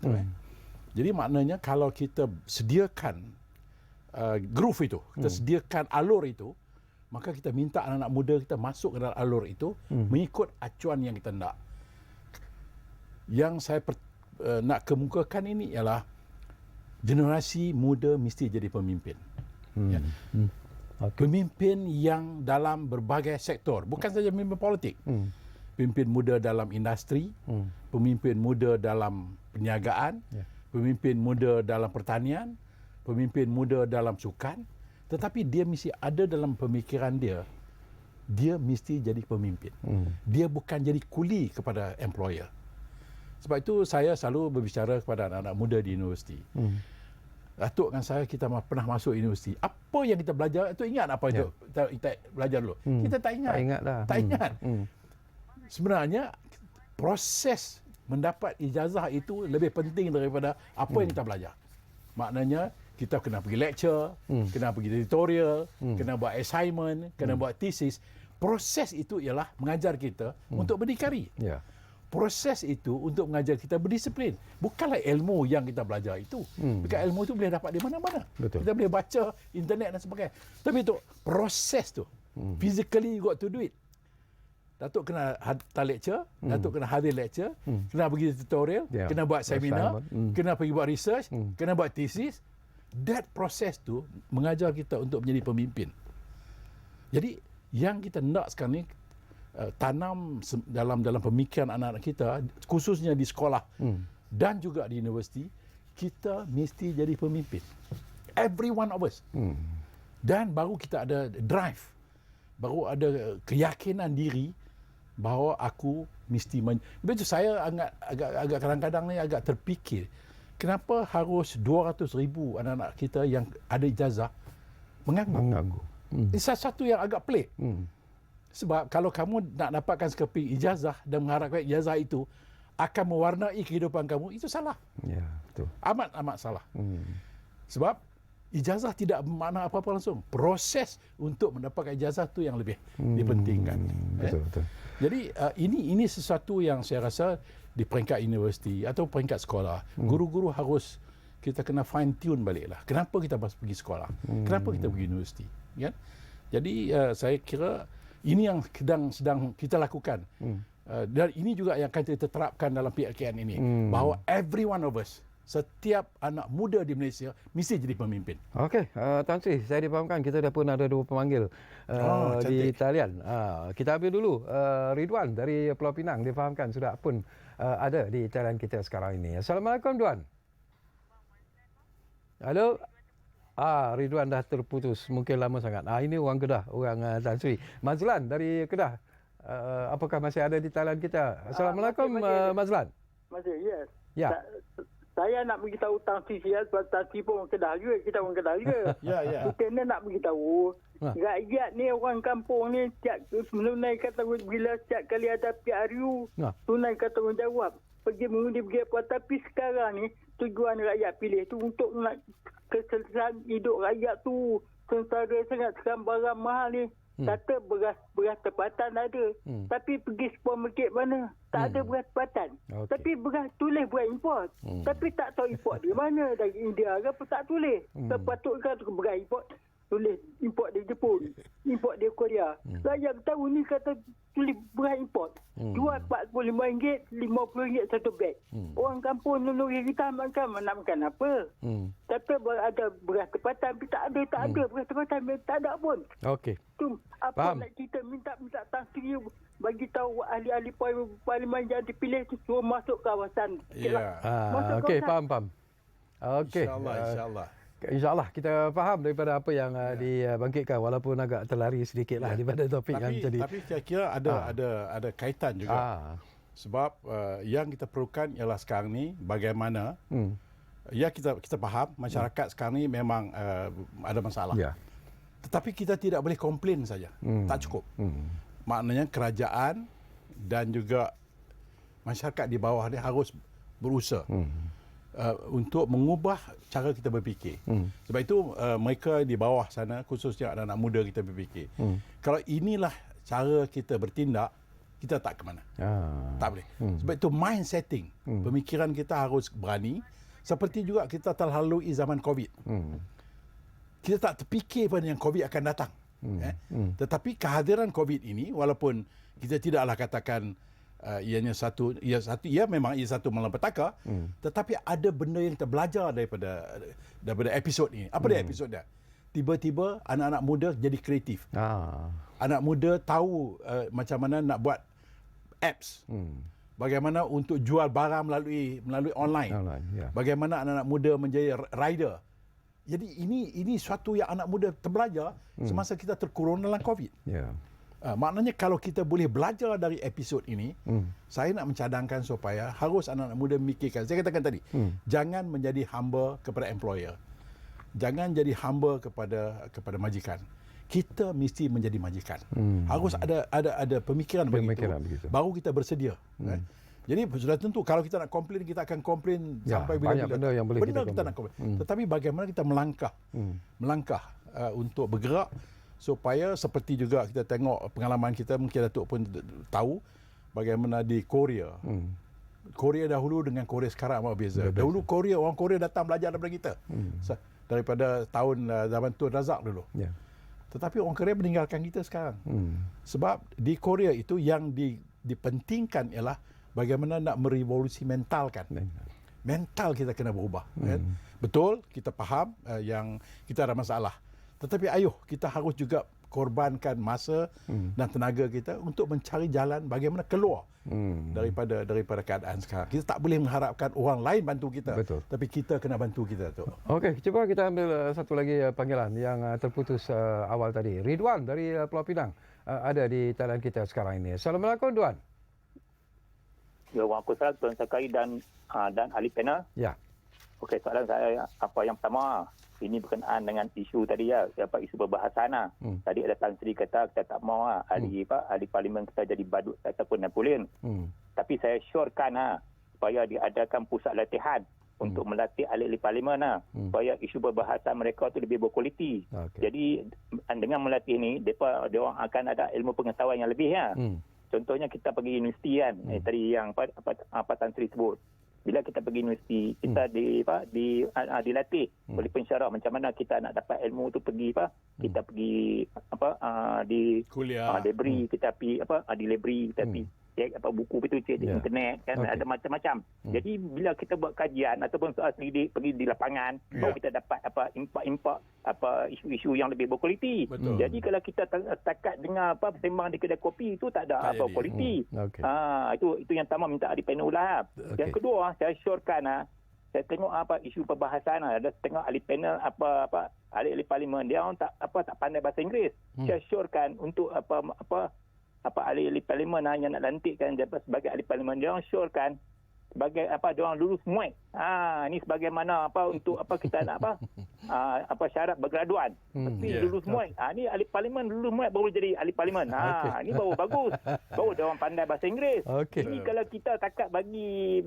B: Jadi maknanya kalau kita sediakan groove itu, kita sediakan alur itu, maka kita minta anak-anak muda kita masuk ke dalam alur itu mengikut acuan yang kita nak. Yang saya nak kemukakan ini ialah generasi muda mesti jadi pemimpin. Ya. Pemimpin yang dalam berbagai sektor, bukan saja pemimpin politik. Pemimpin muda dalam industri, pemimpin muda dalam perniagaan, pemimpin muda dalam pertanian, pemimpin muda dalam sukan, tetapi dia mesti ada dalam pemikiran dia mesti jadi pemimpin. Dia bukan jadi kuli kepada employer. Sebab itu saya selalu berbicara kepada anak-anak muda di universiti. Datuk dengan saya, kita pernah masuk universiti. Apa yang kita belajar, itu ingat apa itu kita belajar dulu? Kita tak ingat. Tak ingat. Sebenarnya, proses mendapat ijazah itu lebih penting daripada apa yang kita belajar. Maknanya, kita kena pergi lecture, kena pergi editorial, kena buat assignment, kena buat thesis. Proses itu ialah mengajar kita untuk berdikari. Proses itu untuk mengajar kita berdisiplin. Bukanlah ilmu yang kita belajar itu. Bukan ilmu itu boleh dapat di mana-mana. Kita boleh baca internet dan sebagainya. Tapi itu proses tu. Physically you got to do it. Datuk kena hantar lecture, Datuk kena hadir lecture, kena pergi tutorial, kena buat seminar, kena pergi buat research, kena buat thesis. That proses tu mengajar kita untuk menjadi pemimpin. Jadi yang kita nak sekarang ni tanam dalam pemikiran anak-anak kita, khususnya di sekolah dan juga di universiti, kita mesti jadi pemimpin. Every one of us. Dan baru kita ada drive, baru ada keyakinan diri bahawa aku mesti begitu. Saya agak kadang-kadang ni agak terfikir, kenapa harus 200,000 anak-anak kita yang ada ijazah menganggur? Ini satu yang agak pelik. Sebab kalau kamu nak dapatkan sekeping ijazah dan mengharapkan ijazah itu akan mewarnai kehidupan kamu, itu salah.
A: Ya, betul.
B: Amat salah. Sebab ijazah tidak bermakna apa-apa langsung. Proses untuk mendapatkan ijazah itu yang lebih dipentingkan.
A: Betul.
B: Jadi ini sesuatu yang saya rasa di peringkat universiti atau peringkat sekolah, guru-guru harus kita kena fine tune baliklah. Kenapa kita harus pergi sekolah? Kenapa kita pergi universiti? Kan? Jadi saya kira ini yang sedang kita lakukan. Dan ini juga yang akan kita terapkan dalam PKN ini. Bahawa every one of us, setiap anak muda di Malaysia mesti jadi pemimpin.
A: Okey, Tan Sri, saya difahamkan kita dah pun ada 2 pemanggil di talian. Kita ambil dulu Ridwan dari Pulau Pinang, difahamkan sudah pun ada di talian kita sekarang ini. Assalamualaikum, Duan. Halo. Ridwan dah terputus, mungkin lama sangat. Ini orang Kedah, orang Tan Sri. Mazlan dari Kedah. Apakah masih ada di talian kita? Assalamualaikum, Mazlan.
C: Masih, yes.
A: Ya.
C: Saya nak beritahu Tan Sri sebab Tan Sri pun orang Kedah juga, kita orang Kedah juga.
B: Ya.
C: Kita nak beritahu, rakyat ni, orang kampung ni, menunaikan tanggungjawab bila setiap kali ada PRU, tunaikan tanggungjawab. Pergi mengundi, pergi apa. Tapi sekarang ni, tujuan rakyat pilih tu untuk nak keselesaan hidup rakyat tu. Sengsara sangat, sekarang barang mahal ni. Kata beras tempatan ada. Tapi pergi supermarket mana, tak ada beras tempatan. Tapi beras tulis beras import. Tapi tak tahu import dari mana, dari India ke apa, tak tulis. Sepatutnya beras import, tulis import dari Jepun, import dari Korea. Rakyat tahu ni kata tulis beras import. Jual RM45, RM50 satu beg. Orang kampung nulungi kita makan, nak makan apa? Kata ada beras tempatan, tapi tak ada beras tempatan, tak ada pun.
A: Okey.
C: Tu apa nak kita minta Tan Sri bagi tahu ahli-ahli parlimen yang dipilih tu suruh masuk kawasan.
A: Okey, faham. Okey.
B: InsyaAllah.
A: InsyaAllah kita faham daripada apa yang dibangkitkan walaupun agak terlari sedikit lah daripada topik yang jadi.
B: Tapi saya kira ada kaitan juga. Sebab yang kita perlukan ialah sekarang ni bagaimana kita faham masyarakat sekarang ni memang ada masalah. Tetapi kita tidak boleh komplain saja. Tak cukup. Maknanya kerajaan dan juga masyarakat di bawah ni harus berusaha untuk mengubah cara kita berfikir. Sebab itu mereka di bawah sana, khususnya anak-anak muda kita berfikir. Kalau inilah cara kita bertindak, kita tak ke mana. Tak boleh. Sebab itu mind setting, pemikiran kita harus berani. Seperti juga kita telah lalui zaman COVID. Kita tak terfikir pada yang COVID akan datang. Tetapi kehadiran COVID ini, walaupun kita tidaklah katakan ia memang satu malapetaka, tetapi ada benda yang kita belajar daripada episod ini. Apa dia episod dia? Tiba-tiba anak-anak muda jadi kreatif. Anak muda tahu macam mana nak buat apps. Bagaimana untuk jual barang melalui online. Bagaimana anak-anak muda menjadi rider. Jadi ini suatu yang anak muda terbelajar semasa kita terkurung dalam COVID. Maknanya kalau kita boleh belajar dari episod ini, saya nak mencadangkan supaya harus anak-anak muda memikirkan. Saya katakan tadi, jangan menjadi hamba kepada employer. Jangan jadi hamba kepada majikan. Kita mesti menjadi majikan. Harus ada pemikiran begitu. Baru kita bersedia. Jadi sudah tentu kalau kita nak komplain, kita akan komplain sampai bila-bila.
A: Benda yang boleh
B: kita nak komplain. Tetapi bagaimana kita melangkah untuk bergerak supaya seperti juga kita tengok pengalaman kita, mungkin Datuk pun tahu bagaimana di Korea. Korea dahulu dengan Korea sekarang apa beza. Dahulu orang Korea datang belajar daripada kita. Daripada tahun zaman Tun Razak dulu. Tetapi orang Korea meninggalkan kita sekarang. Sebab di Korea itu yang dipentingkan ialah bagaimana nak merevolusi mental kan. Mental kita kena berubah. Betul, kita faham yang kita ada masalah. Tetapi kita harus juga korbankan masa dan tenaga kita untuk mencari jalan bagaimana keluar daripada keadaan sekarang. Kita tak boleh mengharapkan orang lain bantu kita.
A: Betul.
B: Tapi kita kena bantu kita tu.
A: Okey, cuba kita ambil satu lagi panggilan yang terputus awal tadi. Ridwan dari Pulau Pinang ada di talian kita sekarang ini. Assalamualaikum Duan.
D: Ya, waalaikumsalam Tuan Sakai dan ahli panel.
A: Ya.
D: Okey, soalan saya yang pertama, ini berkenaan dengan isu tadi isu perbahasan Tadi ada Tan Sri kata kita tak mau ahli parlimen kita jadi badut ataupun Napoleon. Tapi saya syorkan supaya diadakan pusat latihan untuk melatih ahli parlimen supaya isu perbahasan mereka tu lebih berkualiti. Jadi dengan melatih ni dia orang akan ada ilmu pengetahuan yang lebih Contohnya kita pergi universiti kan, tadi yang apa Tan Sri sebut. Bila kita pergi universiti, kita dilatih oleh pensyarah macam mana kita nak dapat ilmu tu kita pergi di
B: kuliah,
D: library, kita pergi di library, kita pergi cek buku itu cek di internet kan, ada macam-macam. Jadi bila kita buat kajian ataupun soal selidik pergi di lapangan, baru kita dapat impak isu-isu yang lebih berkualiti. Jadi kalau kita takat dengar bersembang di kedai kopi itu tak ada kualiti. Itu yang pertama minta di panel lah. Yang kedua saya syorkan saya tengok isu perbahasan ada tengok ahli panel ahli parlimen dia orang tak pandai bahasa Inggeris. Saya syorkan untuk ahli parlimen yang nak lantikkan sebagai ahli parlimen dia orang syorkan sebagai dia orang lulus MUIC. Ini sebagaimana untuk kita nak syarat bergraduan. Mesti lulus MUIC. Ni ahli parlimen lulus MUIC baru jadi ahli parlimen. Ni baru bagus. Baru dia orang pandai bahasa Inggeris. Ini kalau kita takat bagi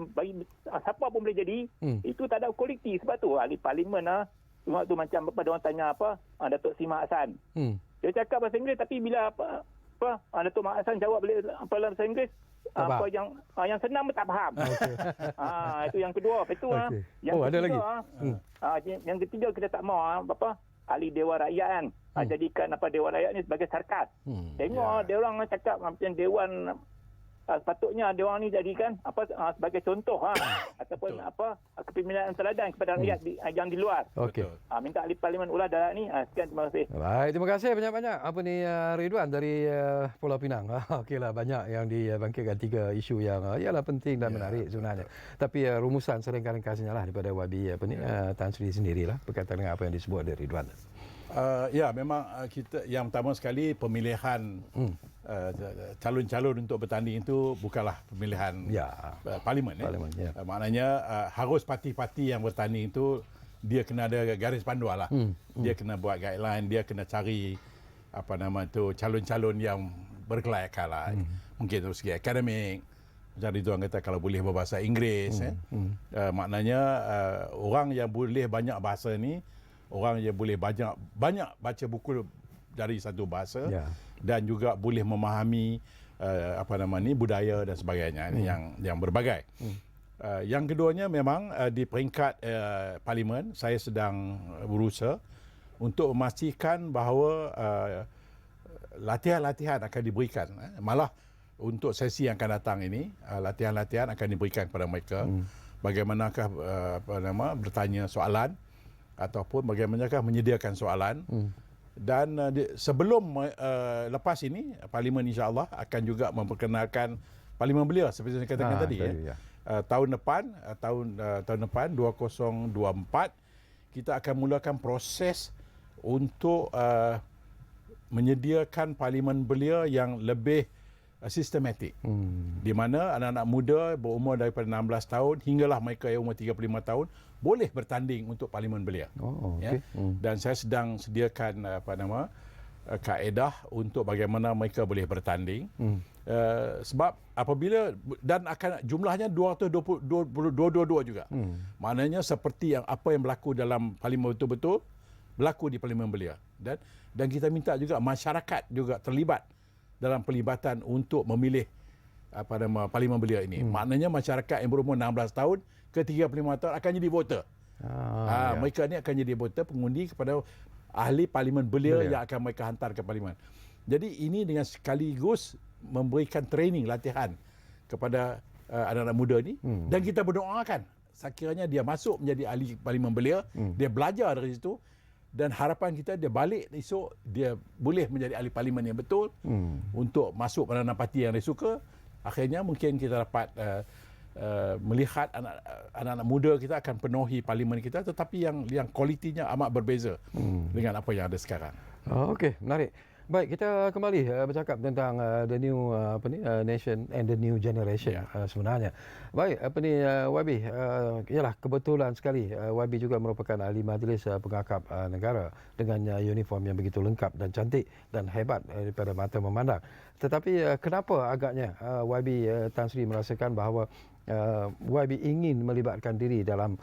D: siapa pun boleh jadi, itu tak ada kualiti. Sebab tu ahli parlimen cuma tu macam dia orang tanya Datuk Sri Mak Hassan. Dia cakap bahasa Inggeris tapi bila Datuk Mak Hassan jawab dalam bahasa Inggeris yang senang pun tak faham. Itu yang kedua. Itu yang ketiga,
A: ada lagi.
D: Yang ketiga kita tak mau ahli Dewan Rakyat kan. Jadikan Dewan Rakyat ni sebagai sarkas. Tengok dia orang cakap macam Dewan sepatutnya dia orang ni jadikan sebagai contoh ataupun kepimpinan teladan kepada rakyat yang di luar.
A: Okey.
D: Minta ahli parlimen ulas darat ni. Sekian, terima kasih.
A: Baik, terima kasih banyak-banyak. Ridwan dari Pulau Pinang. Okeylah, banyak yang dibangkitkan 3 isu yang ialah penting dan menarik sebenarnya. Tapi rumusan seringkali-kalinya lah daripada YB Tan Sri sendirilah berkaitan dengan apa yang disebut oleh Ridwan.
B: Ya, memang kita yang pertama sekali pemilihan calon-calon untuk bertanding itu bukanlah pemilihan parlimen. Maknanya harus parti-parti yang bertanding itu dia kena ada garis panduan lah. Dia kena buat guideline, dia kena cari calon-calon yang berkelayakan lah. Mungkin dari segi akademik, macam Ridwan kata kalau boleh berbahasa Inggeris. Maknanya orang yang boleh banyak bahasa ni, orang yang boleh banyak baca buku dari satu bahasa dan juga boleh memahami budaya dan sebagainya yang berbagai. Yang keduanya memang di peringkat parlimen saya sedang berusaha untuk memastikan bahawa latihan-latihan akan diberikan. Malah untuk sesi yang akan datang ini latihan-latihan akan diberikan kepada mereka. Bagaimanakah bertanya soalan ataupun bagaimanakah menyediakan soalan. Dan sebelum lepas ini parlimen insya-Allah akan juga memperkenalkan parlimen belia seperti saya katakan tadi tahun depan 2024 kita akan mulakan proses untuk menyediakan parlimen belia yang lebih sistematik. Di mana anak-anak muda berumur daripada 16 tahun hinggalah mereka yang umur 35 tahun boleh bertanding untuk parlimen belia. Dan saya sedang sediakan kaedah untuk bagaimana mereka boleh bertanding. Sebab apabila dan akan jumlahnya 222 juga. Maknanya seperti apa yang berlaku dalam parlimen betul-betul berlaku di parlimen belia. Dan kita minta juga masyarakat juga terlibat dalam pelibatan untuk memilih parlimen belia ini. Maknanya masyarakat yang berumur 16 tahun ke 35 tahun akan jadi voter. Mereka ni akan jadi voter, pengundi kepada ahli parlimen belia yang akan mereka hantar ke parlimen. Jadi ini dengan sekaligus memberikan training, latihan kepada anak-anak muda ni. Dan kita berdoakan sekiranya dia masuk menjadi ahli parlimen belia, dia belajar dari situ. Dan harapan kita dia balik esok dia boleh menjadi ahli parlimen yang betul untuk masuk pada parti yang dia suka. Akhirnya mungkin kita dapat melihat anak-anak muda kita akan penuhi parlimen kita, tetapi yang kualitinya amat berbeza dengan apa yang ada sekarang.
A: Okey, menarik. Baik, kita kembali bercakap tentang the new nation and the new generation sebenarnya. Baik, YB, ialah kebetulan sekali YB juga merupakan ahli majlis pengakap negara dengan uniform yang begitu lengkap dan cantik dan hebat daripada mata memandang. Tetapi kenapa agaknya YB Tan Sri merasakan bahawa YB ingin melibatkan diri dalam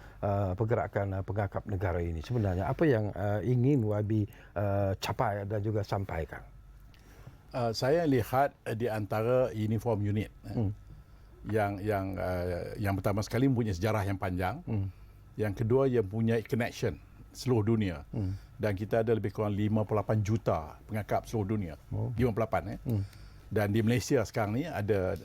A: pergerakan pengakap negara ini? Sebenarnya apa yang ingin YB capai dan juga sampaikan?
B: Saya lihat di antara uniform unit yang pertama sekali mempunyai sejarah yang panjang, yang kedua yang mempunyai connection seluruh dunia, dan kita ada lebih kurang 58 juta pengakap seluruh dunia, 58 dan di Malaysia sekarang ni ada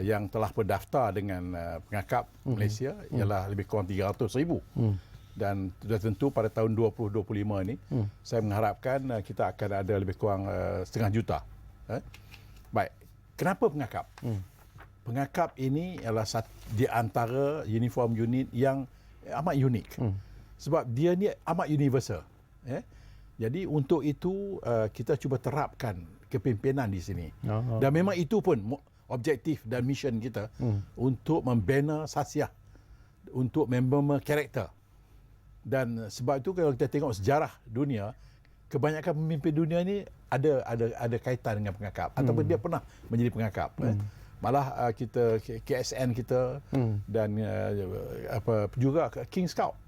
B: yang telah berdaftar dengan pengakap Malaysia ialah lebih kurang 300,000. Dan sudah tentu pada tahun 2025 ini saya mengharapkan kita akan ada lebih kurang setengah juta. Baik, kenapa pengakap? Pengakap ini ialah di antara uniform unit yang amat unik. Sebab dia ni amat universal. Jadi untuk itu kita cuba terapkan kepimpinan di sini. Dan memang itu pun objektif dan mission kita untuk membina sasiah, untuk membangun karakter. Dan sebab itu kalau kita tengok sejarah dunia, kebanyakan pemimpin dunia ni ada kaitan dengan pengakap ataupun dia pernah menjadi pengakap. Malah kita KSN kita dan juga King Scout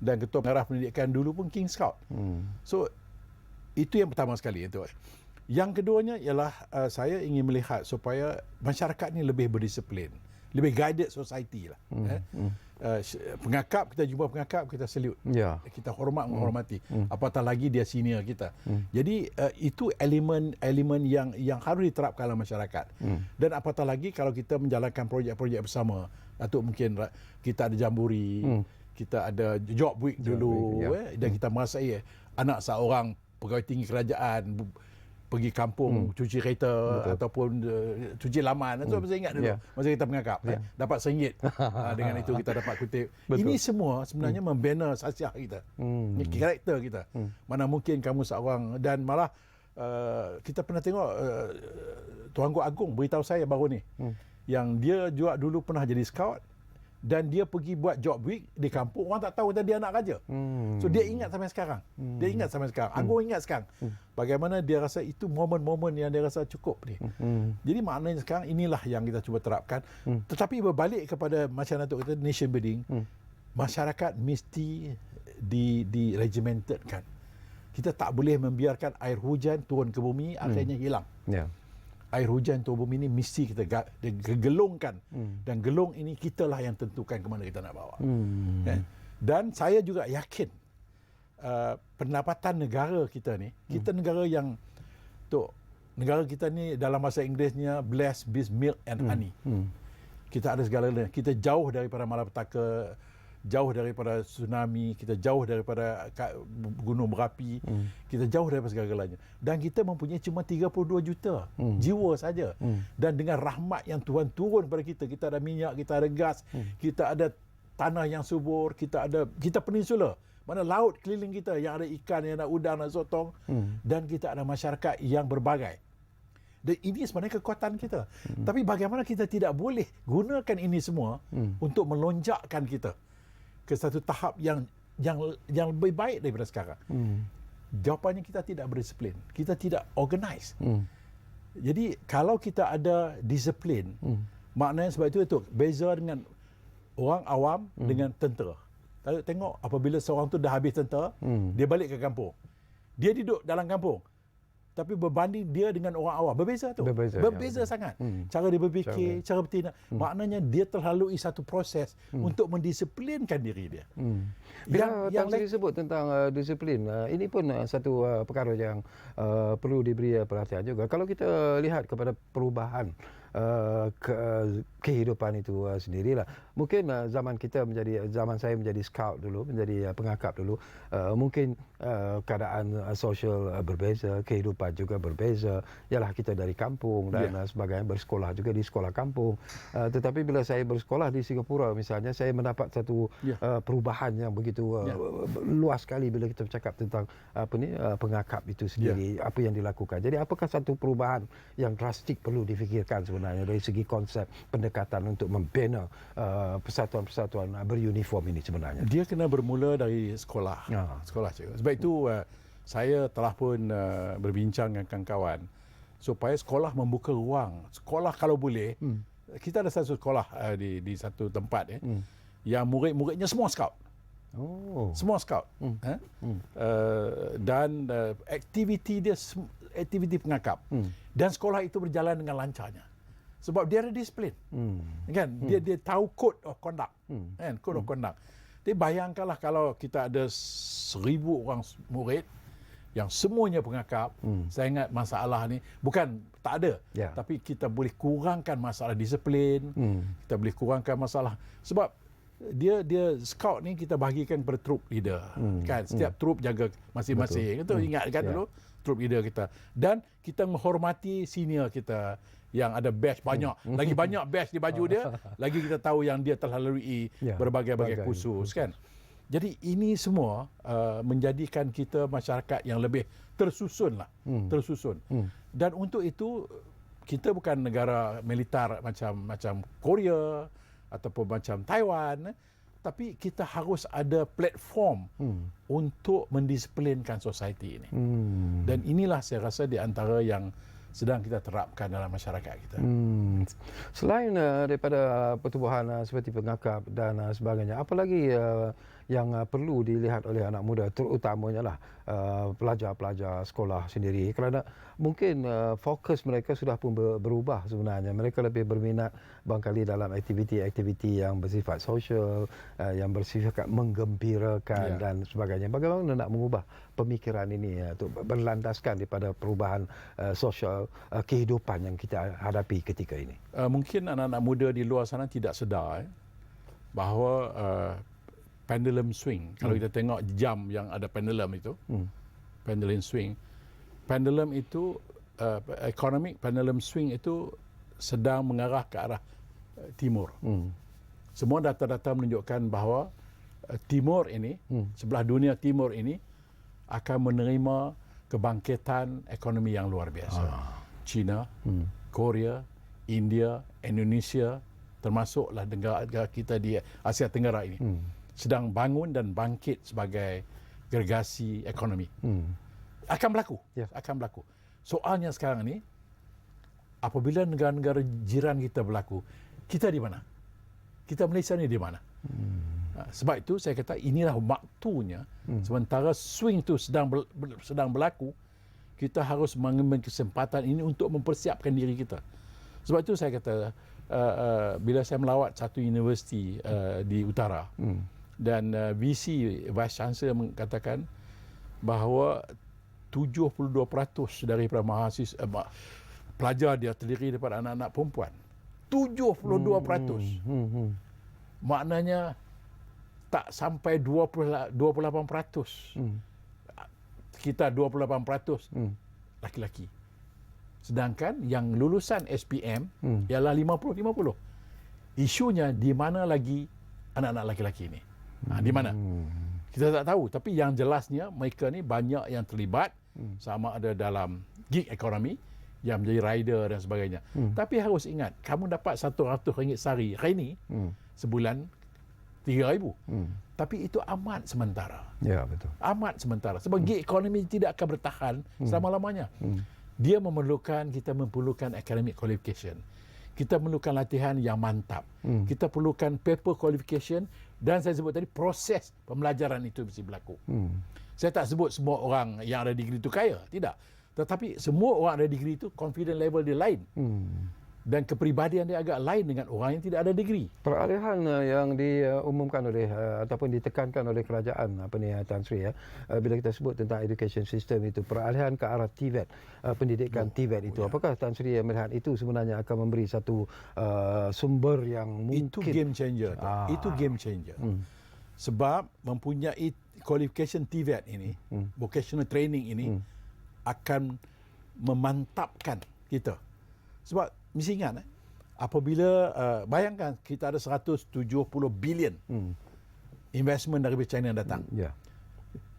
B: dan ketua pengarah pendidikan dulu pun King Scout. So itu yang pertama sekali itu. Yang keduanya ialah saya ingin melihat supaya masyarakat ni lebih berdisiplin, lebih guided society lah. pengakap, kita jumpa pengakap, kita salute.
A: Ya.
B: Kita menghormati. Apatah lagi dia senior kita. Jadi itu elemen yang harus diterapkan dalam masyarakat. Dan apatah lagi kalau kita menjalankan projek-projek bersama. Datuk mungkin kita ada jamburi, kita ada job week dulu, dan kita merasai anak seorang pegawai tinggi kerajaan pergi kampung cuci kereta ataupun cuci laman. Itu saya ingat dulu masa kita mengakap dapat RM1 dengan itu kita dapat kutip. Ini semua sebenarnya membina sasiah kita, karakter kita. Mana mungkin kamu seorang, dan malah kita pernah tengok Tuanku Agong beritahu saya baru ni yang dia juga dulu pernah jadi scout dan dia pergi buat job week di kampung, orang tak tahu dia anak raja. So dia ingat sampai sekarang. Agong ingat sekarang. Bagaimana dia rasa itu momen-momen yang dia rasa cukup ni. Jadi maknanya sekarang inilah yang kita cuba terapkan. Tetapi berbalik kepada macam Datuk kata nation building, masyarakat mesti diregimented kan. Kita tak boleh membiarkan air hujan turun ke bumi akhirnya hilang. Air hujan turun bumi ini mesti kita gelungkan. Dan gelung ini kitalah yang tentukan ke mana kita nak bawa. Dan saya juga yakin pendapatan negara kita ni, kita negara yang negara kita ni dalam bahasa Inggerisnya blessed with milk and honey. Kita ada segalanya. Kita jauh daripada malapetaka, jauh daripada tsunami, kita jauh daripada gunung berapi, kita jauh daripada segala-galanya. Dan kita mempunyai cuma 32 juta jiwa saja. Dan dengan rahmat yang Tuhan turun pada kita, kita ada minyak, kita ada gas, kita ada tanah yang subur, kita peninsula. Mana laut keliling kita yang ada ikan, yang ada udang, ada sotong, dan kita ada masyarakat yang berbagai. Dan ini sebenarnya kekuatan kita. Tapi bagaimana kita tidak boleh gunakan ini semua untuk melonjakkan kita ke satu tahap yang lebih baik daripada sekarang. Jawapannya kita tidak berdisiplin. Kita tidak organize. Jadi kalau kita ada disiplin, maknanya sebab itu beza dengan orang awam dengan tentera. Tengok apabila seorang tu dah habis tentera, dia balik ke kampung. Dia duduk dalam kampung. Tapi berbanding dia dengan orang awam, berbeza tu. Berbeza sangat. Cara dia berfikir, cara bertindak. Maknanya dia terlalui satu proses untuk mendisiplinkan diri dia.
A: Bila yang disebut tentang disiplin, ini pun satu perkara yang perlu diberi perhatian juga. Kalau kita lihat kepada perubahan kehidupan itu sendirilah. Mungkin zaman saya menjadi scout dulu, menjadi pengakap dulu, mungkin keadaan sosial berbeza, kehidupan juga berbeza. Yalah, kita dari kampung dan sebagainya, bersekolah juga di sekolah kampung. Tetapi bila saya bersekolah di Singapura misalnya, saya mendapat satu perubahan yang begitu luas sekali bila kita bercakap tentang pengakap itu sendiri, apa yang dilakukan. Jadi apakah satu perubahan yang drastik perlu difikirkan sebenarnya dari segi konsep pendekatan untuk membina persatuan-persatuan beruniform ini sebenarnya? Dia
B: kena bermula dari sekolah. Sekolah cikgu. Sebab itu saya telah pun berbincang dengan kawan-kawan supaya sekolah membuka ruang. Sekolah kalau boleh, kita ada satu sekolah di satu tempat yang murid-muridnya semua scout. Semua scout. Dan aktiviti dia aktiviti pengakap. Dan sekolah itu berjalan dengan lancarnya. Sebab dia ada disiplin. Kan? Dia tahu code of conduct. Kan? Code of conduct. Jadi bayangkanlah kalau kita ada 1,000 orang murid yang semuanya pengakap. Saya ingat masalah ni bukan tak ada, tapi kita boleh kurangkan masalah disiplin. Kita boleh kurangkan masalah sebab dia scout ni kita bahagikan per troop leader. Kan? Setiap troop jaga masing-masing. Itu ingat kan dulu troop leader kita. Dan kita menghormati senior kita yang ada badge banyak. Lagi banyak badge di baju dia, lagi kita tahu yang dia telah lalui berbagai-bagai kursus kan. Jadi ini semua menjadikan kita masyarakat yang lebih tersusun lah. Tersusun. Dan untuk itu kita bukan negara militer macam Korea ataupun macam Taiwan, tapi kita harus ada platform untuk mendisiplinkan society ini. Dan inilah saya rasa di antara yang sedang kita terapkan dalam masyarakat kita.
A: Selain daripada pertubuhan seperti pengakap dan sebagainya, apa lagi yang perlu dilihat oleh anak muda, terutamanya lah pelajar-pelajar sekolah sendiri, kerana mungkin fokus mereka sudah pun berubah sebenarnya. Mereka lebih berminat barangkali dalam aktiviti-aktiviti yang bersifat sosial, yang bersifat menggembirakan dan sebagainya. Bagaimana nak mengubah pemikiran ini untuk berlandaskan daripada perubahan sosial kehidupan yang kita hadapi ketika ini?
B: Mungkin anak-anak muda di luar sana tidak sedar bahawa pendulum swing, kalau kita tengok jam yang ada pendulum itu, pendulum swing, pendulum itu economic pendulum swing itu sedang mengarah ke arah timur. Semua data-data menunjukkan bahawa timur ini, sebelah dunia timur ini akan menerima kebangkitan ekonomi yang luar biasa. China, Korea, India, Indonesia, termasuklah negara kita di Asia Tenggara ini, sedang bangun dan bangkit sebagai gergasi ekonomi. Akan berlaku. Akan berlaku. Soalnya sekarang ini, apabila negara-negara jiran kita berlaku, kita di mana? Kita Malaysia ni di mana? Sebab itu saya kata inilah waktunya, sementara swing itu sedang berlaku, kita harus mengambil kesempatan ini untuk mempersiapkan diri kita. Sebab itu saya kata, bila saya melawat satu universiti di utara, dan VC, Vice Chancellor mengatakan bahawa 72% daripada mahasiswa, pelajar dia terdiri daripada anak-anak perempuan. 72%. Maknanya tak sampai 28%. Kita 28% laki-laki. Sedangkan yang lulusan SPM ialah 50-50. Isunya di mana lagi anak-anak laki-laki ini? Di mana? Kita tak tahu. Tapi yang jelasnya mereka ni banyak yang terlibat, sama ada dalam gig economy, yang menjadi rider dan sebagainya. Tapi harus ingat, kamu dapat RM100 sehari hari ini, sebulan RM3,000. Tapi itu amat sementara.
A: Ya, betul.
B: Amat sementara. Sebab gig economy tidak akan bertahan selama-lamanya. Dia kita memerlukan academic qualification. Kita memerlukan latihan yang mantap. Kita perlukan paper qualification, dan saya sebut tadi proses pembelajaran itu mesti berlaku. Saya tak sebut semua orang yang ada degree itu kaya, tidak. Tetapi semua orang ada degree itu confident level dia lain. Dan kepribadian dia agak lain dengan orang yang tidak ada degree.
A: Peralihan yang diumumkan oleh ataupun ditekankan oleh kerajaan Tan Sri, bila kita sebut tentang education system itu, peralihan ke arah TVET, pendidikan TVET itu, apakah Tan Sri melihat itu sebenarnya akan memberi satu sumber yang mungkin
B: itu game changer. Itu game changer. Sebab mempunyai qualification TVET ini, vocational training ini, akan memantapkan kita. Sebab mesti ingat, apabila bayangkan kita ada 170 bilion investment dari China yang datang.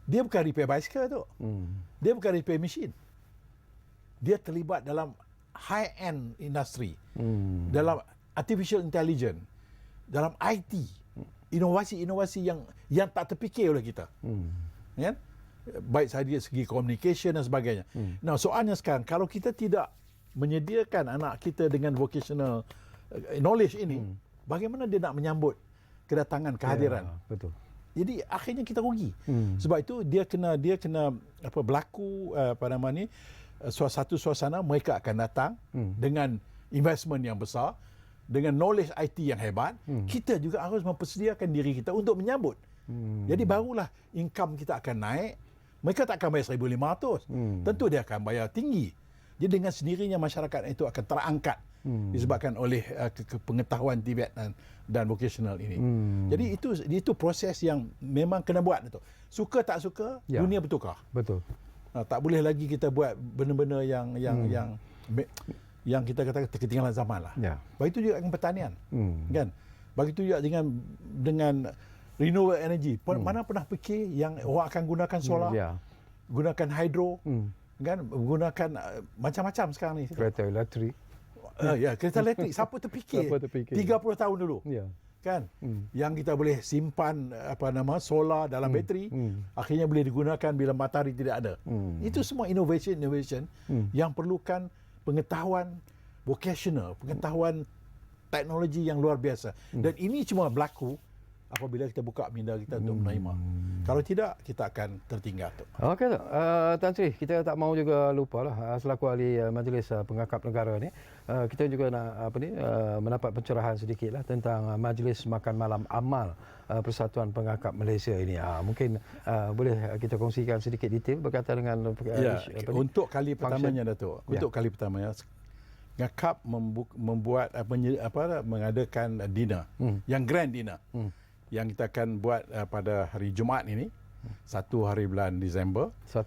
B: Dia bukan repair bicycle tu. Dia bukan repair mesin. Dia terlibat dalam high-end industry, dalam artificial intelligence, dalam IT, inovasi-inovasi yang tak terfikir oleh kita. Kan? Baik dari segi communication dan sebagainya. Nah, soalnya sekarang, kalau kita tidak menyediakan anak kita dengan vocational knowledge ini, bagaimana dia nak menyambut kedatangan, kehadiran?
A: Betul.
B: Jadi akhirnya kita rugi. Sebab itu dia kena berlaku satu suasana mereka akan datang dengan investment yang besar, dengan knowledge IT yang hebat. Kita juga harus mempersediakan diri kita untuk menyambut. Jadi barulah income kita akan naik. Mereka tak akan bayar 1,500. Tentu dia akan bayar tinggi. Jadi dengan sendirinya masyarakat itu akan terangkat disebabkan oleh pengetahuan TVET dan vocational ini. Jadi itu proses yang memang kena buat itu. Suka tak suka, dunia bertukar.
A: Betul.
B: Tak boleh lagi kita buat benda-benda yang kita katakan ketinggalan zaman lah. Begitu juga dengan pertanian. Kan? Begitu juga dengan renewable energy. Mana pernah fikir yang orang akan gunakan solar, gunakan hydro, kan, menggunakan macam-macam sekarang ni.
A: Kereta elektrik.
B: Kereta elektrik. Siapa terfikir 30 tahun dulu? Kan? Yang kita boleh simpan solar dalam bateri, akhirnya boleh digunakan bila matahari tidak ada. Itu semua innovation yang perlukan
E: pengetahuan vocational, pengetahuan teknologi yang luar biasa. Dan ini cuma berlaku apabila kita buka minda kita untuk menerima. Kalau tidak, kita akan tertinggal.
A: Okey, Tan Sri, kita tak mau juga lupa lah selaku ahli Majlis Pengakap Negara ni, kita juga nak mendapat pencerahan sedikit lah tentang Majlis Makan Malam Amal Persatuan Pengakap Malaysia ini. Mungkin boleh kita kongsikan sedikit detail berkaitan dengan
E: untuk kali pertamanya, Datuk. Untuk kali pertamanya Ngakap membuat mengadakan dinner, yang grand dinner. Yang kita akan buat pada hari Jumaat ini, 1 hari bulan Disember.
A: 1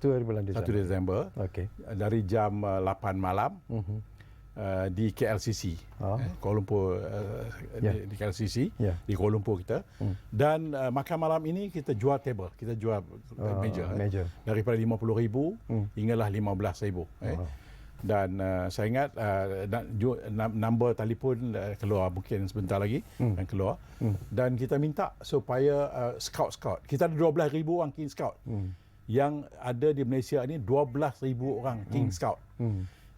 A: Desember. Okey.
E: Dari jam 8 malam di KLCC. Kuala Lumpur, di KLCC, di Kuala Lumpur kita. Dan makan malam ini kita jual table, kita jual meja. Daripada 50,000 hinggalah 15,000. Dan saya ingat nombor telefon keluar mungkin sebentar lagi akan keluar. Dan kita minta supaya scout. Kita ada 12,000 orang King Scout. Yang ada di Malaysia ni 12,000 orang King Scout.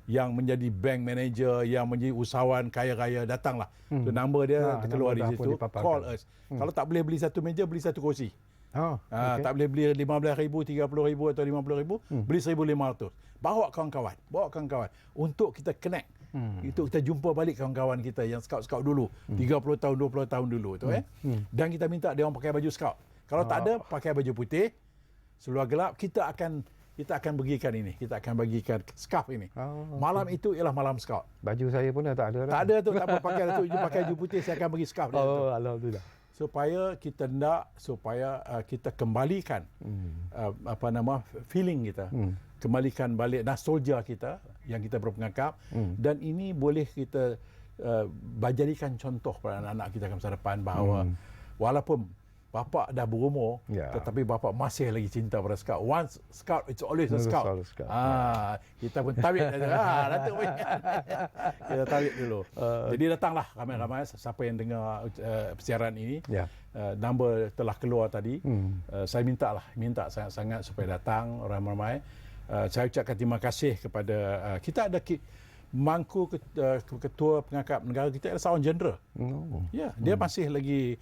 E: Yang menjadi bank manager, yang menjadi usahawan kaya raya, datanglah. So nombor dia terkeluar di situ. Call us. Kalau tak boleh beli satu meja, beli satu kursi. Tak boleh beli 15,000, 30,000 atau 50,000, beli 1,500. Bawa kawan-kawan untuk kita connect. Itu kita jumpa balik kawan-kawan kita yang scout dulu, 30 tahun, 20 tahun dulu tu Dan kita minta dia orang pakai baju scout. Kalau tak ada, pakai baju putih, seluar gelap. Kita akan bagikan ini. Kita akan bagikan scarf ini. Malam itu ialah malam scout.
A: Baju saya pun dah tak ada.
E: Tak ada tu, tak apa pakai tu. Dia pakai baju putih, saya akan bagi scarf dia.
A: Alhamdulillah.
E: Supaya kita kembalikan feeling kita, kembalikan balik nostalgia kita yang kita berpengakap, dan ini boleh kita jadikan contoh pada anak-anak kita ke masa depan bahawa walaupun bapa dah berumur, tetapi bapa masih lagi cinta pada scout. Once scout, it's always a scout. Kita pun tarik Datuk pun. Kita tarik dulu. Jadi datanglah ramai-ramai siapa yang dengar siaran ini. Nombor telah keluar tadi. Saya minta sangat-sangat supaya datang ramai-ramai. Saya ucapkan terima kasih kepada kita ada Mangku Ketua Pengakap Negara kita adalah seorang jeneral. Dia masih lagi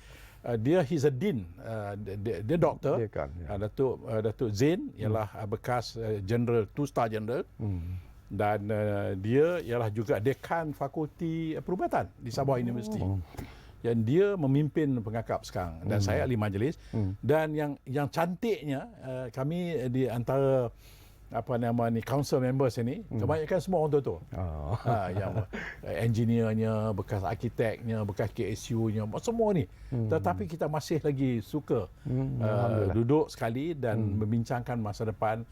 E: he's a dean, dia doktor. Datuk Zain ialah bekas general, 2-star general. Dan dia ialah juga dekan fakulti perubatan di Sabah University. Dan dia memimpin pengakap sekarang, dan saya ahli majlis. Dan yang cantiknya, kami di antara council members ini, kebanyakan semua orang tua-tua. Yang engineernya, bekas arkiteknya, bekas KSU-nya, semua ni. Tetapi kita masih lagi suka duduk sekali dan membincangkan masa depan.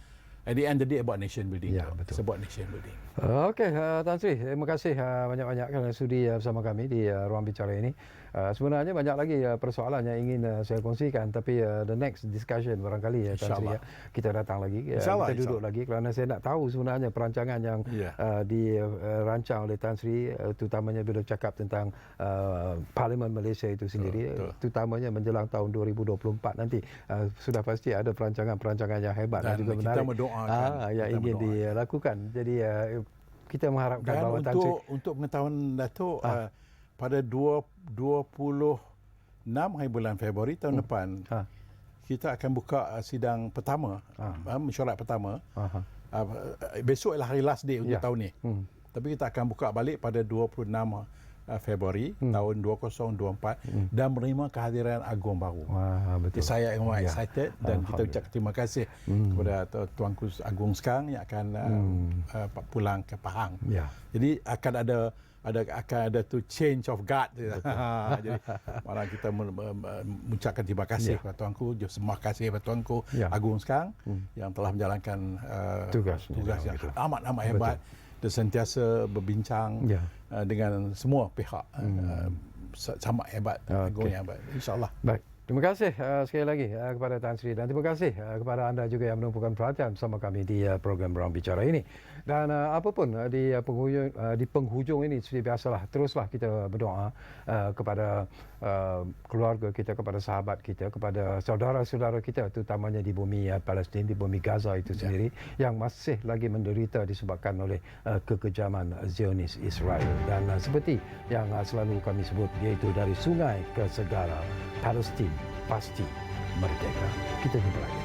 E: At the end of the day, about nation building. It's about nation building.
A: Okey, Tan Sri, terima kasih banyak-banyak kerana sudi bersama kami di ruang bicara ini. Sebenarnya banyak lagi persoalan yang ingin saya kongsikan, tapi the next discussion barangkali Tan Sri, kita datang lagi, kita duduk lagi kerana saya nak tahu sebenarnya perancangan yang dirancang oleh Tan Sri, terutamanya bila cakap tentang Parlimen Malaysia itu sendiri, terutamanya menjelang tahun 2024 nanti. Sudah pasti ada perancangan-perancangan yang hebat dan juga menarik.
E: Kita mendoakan
A: yang ingin dilakukan. Jadi kita mengharapkan bahawa Tan Sri,
E: untuk pengetahuan Datuk, pada 26 hari bulan Februari tahun depan, kita akan buka sidang pertama, mesyuarat pertama. Besok adalah hari last day untuk tahun ni. Tapi kita akan buka balik pada 26 Februari tahun 2024 dan menerima kehadiran agung baru.
A: Betul.
E: Saya amat excited dan kita ucap terima kasih kepada Tuanku Agung sekarang yang akan pulang ke Pahang. Jadi akan ada tu change of guard. Jadi malah kita mengucapkan terima kasih kepada Tuanku, terima kasih kepada Tuanku Agung sekarang yang telah menjalankan tugas yang amat hebat. Dan sentiasa berbincang dengan semua pihak. Sama hebat, Agung yang hebat. InsyaAllah.
A: Baik. Terima kasih sekali lagi kepada Tan Sri dan terima kasih kepada anda juga yang menumpukan perhatian bersama kami di program Ruang Bicara ini. Dan apapun di penghujung ini seperti biasalah, teruslah kita berdoa kepada keluarga kita, kepada sahabat kita, kepada saudara-saudara kita terutamanya di bumi Palestin, di bumi Gaza itu sendiri yang masih lagi menderita disebabkan oleh kekejaman Zionis Israel. Dan seperti yang selalu kami sebut, iaitu dari sungai ke segara, Palestin pasti merdeka. Kita jumpa lagi.